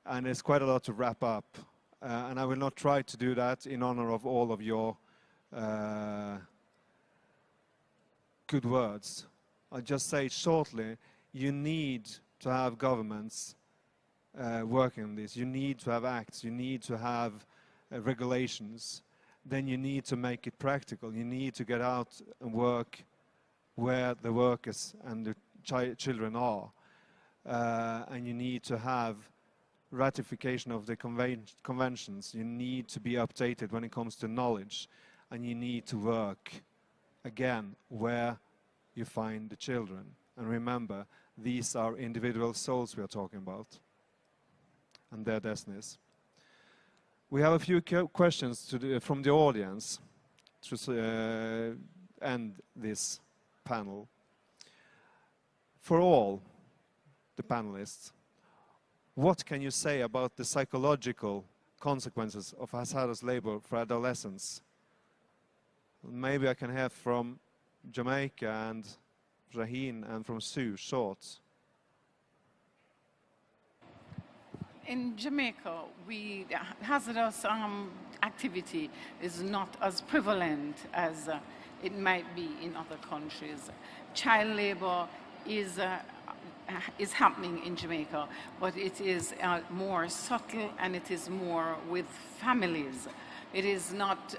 and there's quite a lot to wrap up. And I will not try to do that in honor of all of your good words. I'll just say shortly, you need to have governments working on this. You need to have acts, you need to have regulations. Then you need to make it practical. You need to get out and work where the workers and the children are. And you need to have ratification of the conventions. You need to be updated when it comes to knowledge. And you need to work, again, where you find the children. And remember, these are individual souls we are talking about and their destinies. We have a few questions from the audience to end this panel. For all the panelists, what can you say about the psychological consequences of hazardous labor for adolescents? Maybe I can hear from Jamaica and Raheen and from Sue, short. In Jamaica, hazardous activity is not as prevalent as it might be in other countries. Child labor is is happening in Jamaica, but it is more subtle and it is more with families. It is not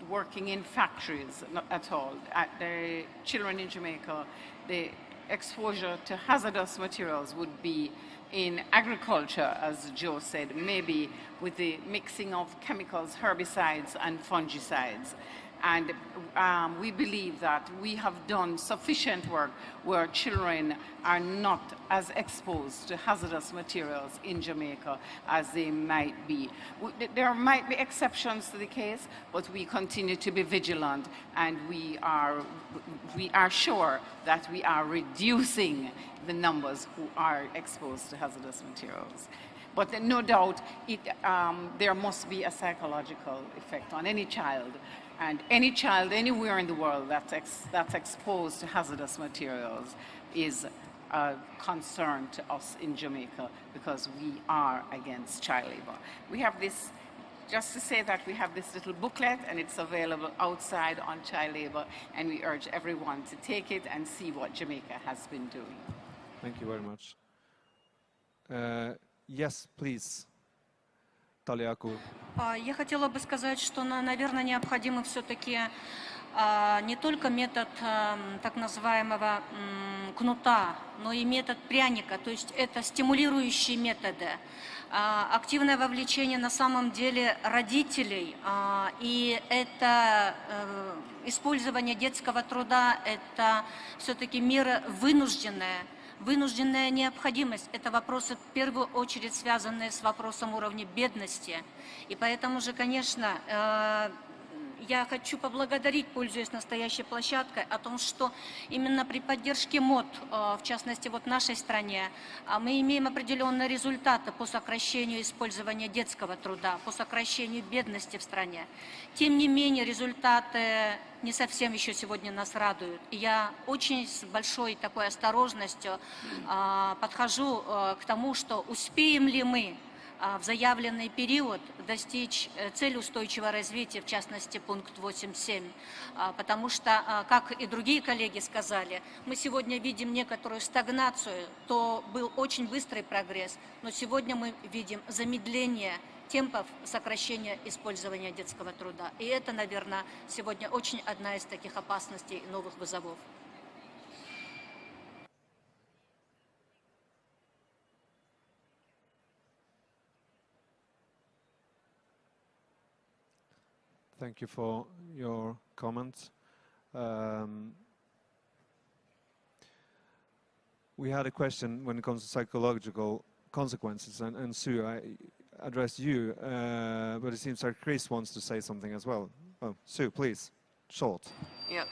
working in factories at all. The children in Jamaica, the exposure to hazardous materials would be in agriculture, as Joe said, maybe with the mixing of chemicals, herbicides and fungicides. And we believe that we have done sufficient work where children are not as exposed to hazardous materials in Jamaica as they might be. There might be exceptions to the case, but we continue to be vigilant, and we are sure that we are reducing the numbers who are exposed to hazardous materials. But no doubt there must be a psychological effect on any child. And any child anywhere in the world that's exposed to hazardous materials is a concern to us in Jamaica, because we are against child labor. We have this, just to say that we have this little booklet, and it's available outside on child labor, and we urge everyone to take it and see what Jamaica has been doing. Thank you very much. Yes, please. Я хотела бы сказать, что, наверное, необходимо все-таки не только метод так называемого кнута, но и метод пряника, то есть это стимулирующие методы, активное вовлечение на самом деле родителей, и это использование детского труда, это все-таки мера вынужденная необходимость. Это вопросы, в первую очередь, связанные с вопросом уровня бедности. И поэтому же, конечно, я хочу поблагодарить, пользуясь настоящей площадкой, о том, что именно при поддержке МОД, в частности, вот в нашей стране, мы имеем определенные результаты по сокращению использования детского труда, по сокращению бедности в стране. Тем не менее, результаты не совсем еще сегодня нас радуют. И я очень с большой такой осторожностью подхожу к тому, что успеем ли мы в заявленный период достичь цели устойчивого развития, в частности, пункт 8.7. Потому что, как и другие коллеги сказали, мы сегодня видим некоторую стагнацию, то был очень быстрый прогресс, но сегодня мы видим замедление темпов сокращения использования детского труда. И это, наверное, сегодня очень одна из таких опасностей и новых вызовов. Thank you for your comments. We had a question when it comes to psychological consequences, and Sue, I addressed you, but it seems like Chris wants to say something as well. Oh, Sue, please, short. Yeah,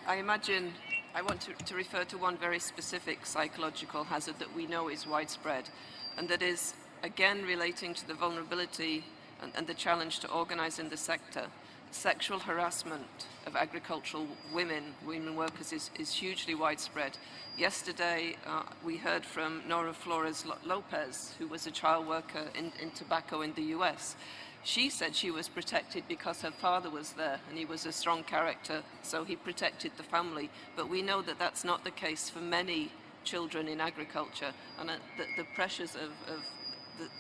I imagine I want to refer to one very specific psychological hazard that we know is widespread, and that is, again, relating to the vulnerability and the challenge to organize in the sector. Sexual harassment of agricultural women workers is hugely widespread. Yesterday, we heard from Nora Flores Lopez, who was a child worker in tobacco in the US. She said she was protected because her father was there and he was a strong character, so he protected the family. But we know that that's not the case for many children in agriculture, and the pressures of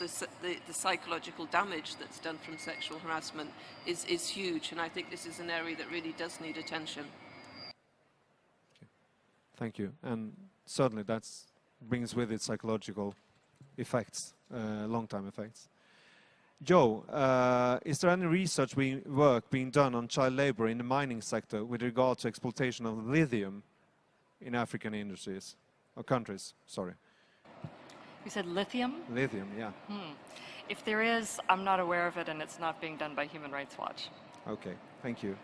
the psychological damage that's done from sexual harassment is huge, and I think this is an area that really does need attention. Thank you. And certainly that brings with it psychological effects, long-term effects. Joe, is there any research work being done on child labor in the mining sector with regard to exploitation of lithium in African industries, or countries, sorry? You said lithium? Lithium, yeah. If there is, I'm not aware of it, and it's not being done by Human Rights Watch. Okay, thank you.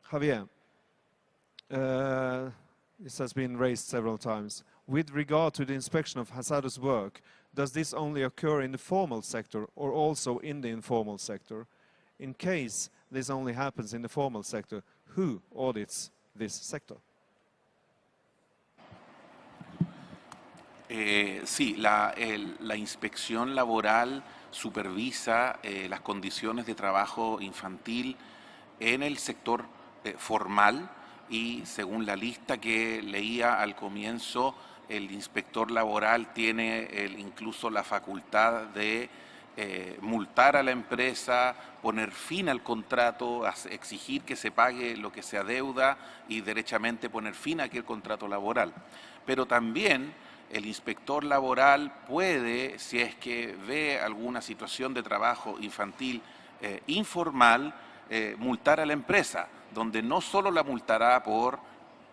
Javier, this has been raised several times. With regard to the inspection of hazardous work, does this only occur in the formal sector or also in the informal sector? In case this only happens in the formal sector, who audits this sector? Sí, la inspección laboral supervisa las condiciones de trabajo infantil en el sector formal, y según la lista que leía al comienzo, el inspector laboral tiene incluso la facultad de multar a la empresa, poner fin al contrato, exigir que se pague lo que se adeuda y derechamente poner fin a aquel contrato laboral. Pero también el inspector laboral puede, si es que ve alguna situación de trabajo infantil informal, multar a la empresa, donde no solo la multará por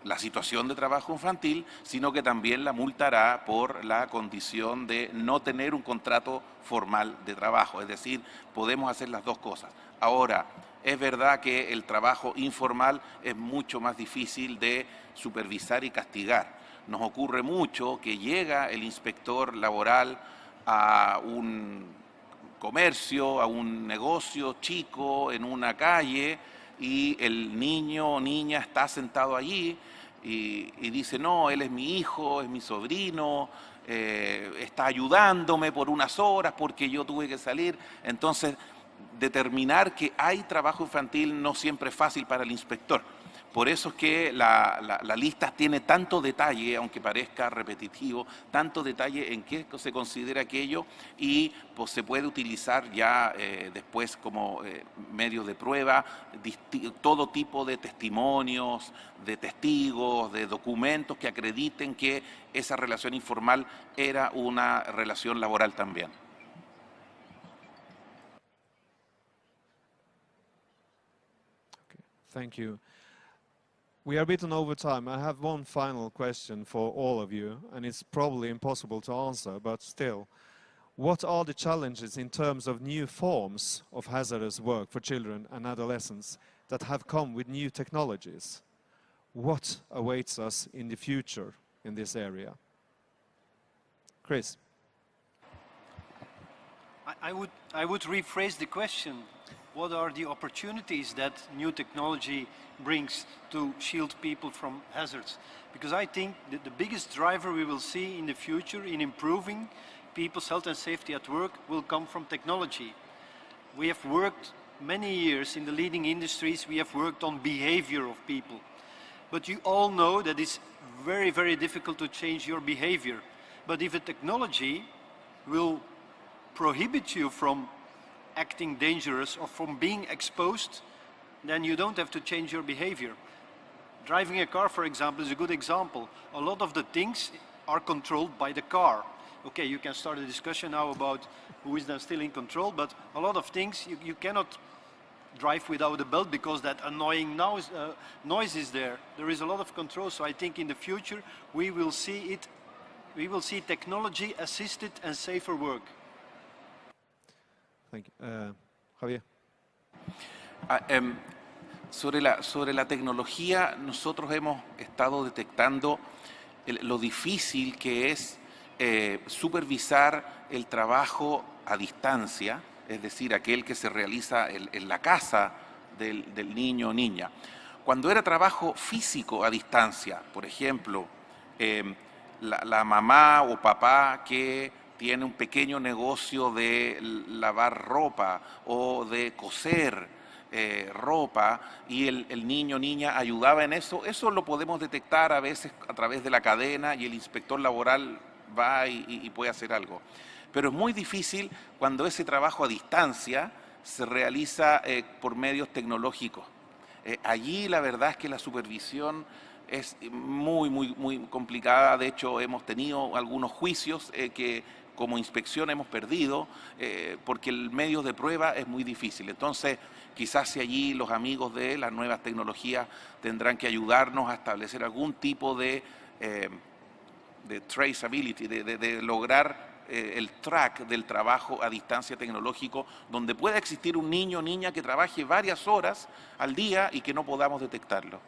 la situación de trabajo infantil, sino que también la multará por la condición de no tener un contrato formal de trabajo. Es decir, podemos hacer las dos cosas. Ahora, es verdad que el trabajo informal es mucho más difícil de supervisar y castigar. Nos ocurre mucho que llega el inspector laboral a un comercio, a un negocio chico en una calle, y el niño o niña está sentado allí y dice, no, él es mi hijo, es mi sobrino, está ayudándome por unas horas porque yo tuve que salir. Entonces, determinar que hay trabajo infantil no siempre es fácil para el inspector. Por eso es que la lista tiene tanto detalle, aunque parezca repetitivo, tanto detalle en qué se considera aquello, y pues se puede utilizar ya después como medio de prueba todo tipo de testimonios, de testigos, de documentos que acrediten que esa relación informal era una relación laboral también. Okay, thank you. We are a bit on overtime. I have one final question for all of you, and it's probably impossible to answer, but still. What are the challenges in terms of new forms of hazardous work for children and adolescents that have come with new technologies? What awaits us in the future in this area? Chris? I would rephrase the question. What are the opportunities that new technology brings to shield people from hazards? Because I think that the biggest driver we will see in the future in improving people's health and safety at work will come from technology. We have worked many years in the leading industries, we have worked on behavior of people. But you all know that it's very, very difficult to change your behavior. But if a technology will prohibit you from acting dangerous or from being exposed, then you don't have to change your behavior. Driving a car, for example, is a good example. A lot of the things are controlled by the car. Okay, you can start a discussion now about who is then still in control, but a lot of things you cannot drive without a belt because that annoying noise is there. There is a lot of control, so I think in the future we will see technology-assisted and safer work. Thank you. Javier? Sobre la tecnología, nosotros hemos estado detectando lo difícil que es supervisar el trabajo a distancia, es decir, aquel que se realiza en la casa del niño o niña. Cuando era trabajo físico a distancia, por ejemplo, la mamá o papá que tiene un pequeño negocio de lavar ropa o de coser ropa y el niño o niña ayudaba en eso, eso lo podemos detectar a veces a través de la cadena y el inspector laboral va y puede hacer algo. Pero es muy difícil cuando ese trabajo a distancia se realiza por medios tecnológicos. Allí la verdad es que la supervisión es muy complicada. De hecho, hemos tenido algunos juicios que como inspección hemos perdido porque el medio de prueba es muy difícil. Entonces, quizás si allí los amigos de las nuevas tecnologías tendrán que ayudarnos a establecer algún tipo de traceability, de lograr el track del trabajo a distancia tecnológico, donde pueda existir un niño o niña que trabaje varias horas al día y que no podamos detectarlo.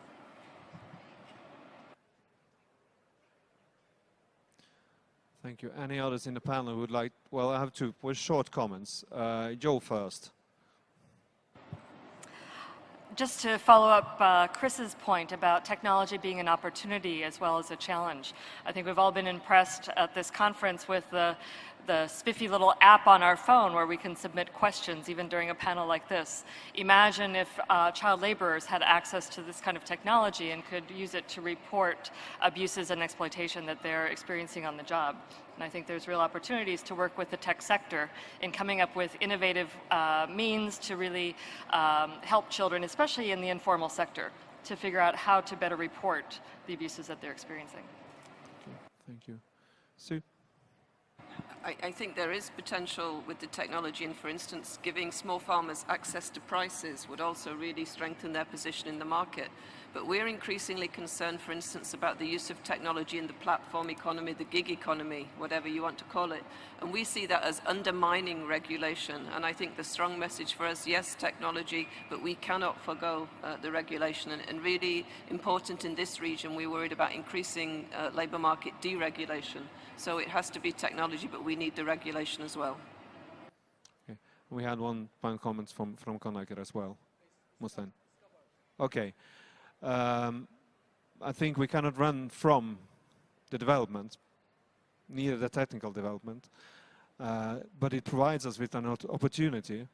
Thank you. Any others in the panel who would like? Well, I have two short comments. Joe first. Just to follow up Chris's point about technology being an opportunity as well as a challenge. I think we've all been impressed at this conference with the the spiffy little app on our phone where we can submit questions even during a panel like this. Imagine if child laborers had access to this kind of technology and could use it to report abuses and exploitation that they're experiencing on the job. And I think there's real opportunities to work with the tech sector in coming up with innovative means to really help children, especially in the informal sector, to figure out how to better report the abuses that they're experiencing. Thank you. Sue? I think there is potential with the technology, and for instance, giving small farmers access to prices would also really strengthen their position in the market. But we're increasingly concerned, for instance, about the use of technology in the platform economy, the gig economy, whatever you want to call it. And we see that as undermining regulation. And I think the strong message for us, yes, technology, but we cannot forgo the regulation. And really important in this region, we're worried about increasing labour market deregulation. So it has to be technology, but we need the regulation as well. Okay. We had one final comment from Conacher as well. Mustaine. Okay. I think we cannot run from the development, neither the technical development, but it provides us with an opportunity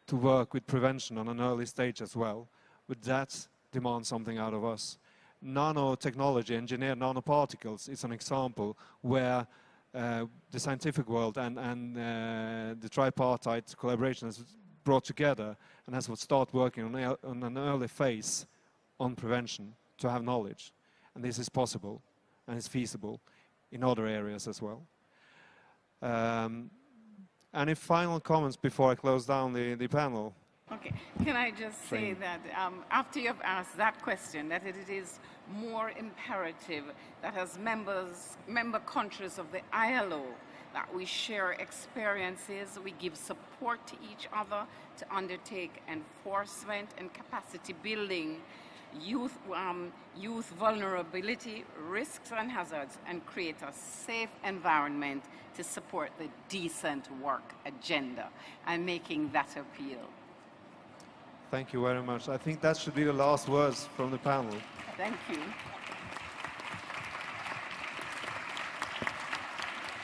to work with prevention on an early stage as well. But that demands something out of us. Nanotechnology, engineered nanoparticles, is an example where the scientific world and the tripartite collaboration has brought together and has start working on an early phase on prevention to have knowledge. And this is possible and it's feasible in other areas as well. Any final comments before I close down the panel? Okay, can I just say that after you've asked that question, that it is more imperative that as member countries of the ILO, that we share experiences, we give support to each other to undertake enforcement and capacity building, youth vulnerability, risks and hazards, and create a safe environment to support the decent work agenda, and making that appeal. Thank you very much. I think that should be the last words from the panel. Thank you.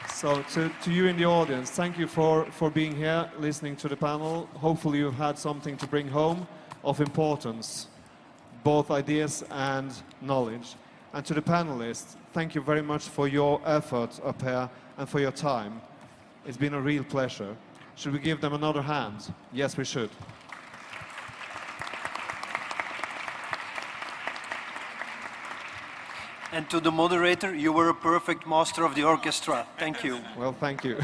So to you in the audience, thank you for being here, listening to the panel. Hopefully you've had something to bring home of importance, both ideas and knowledge. And to the panelists, thank you very much for your effort up here and for your time. It's been a real pleasure. Should we give them another hand? Yes, we should. And to the moderator, you were a perfect master of the orchestra. Thank you. Well, thank you.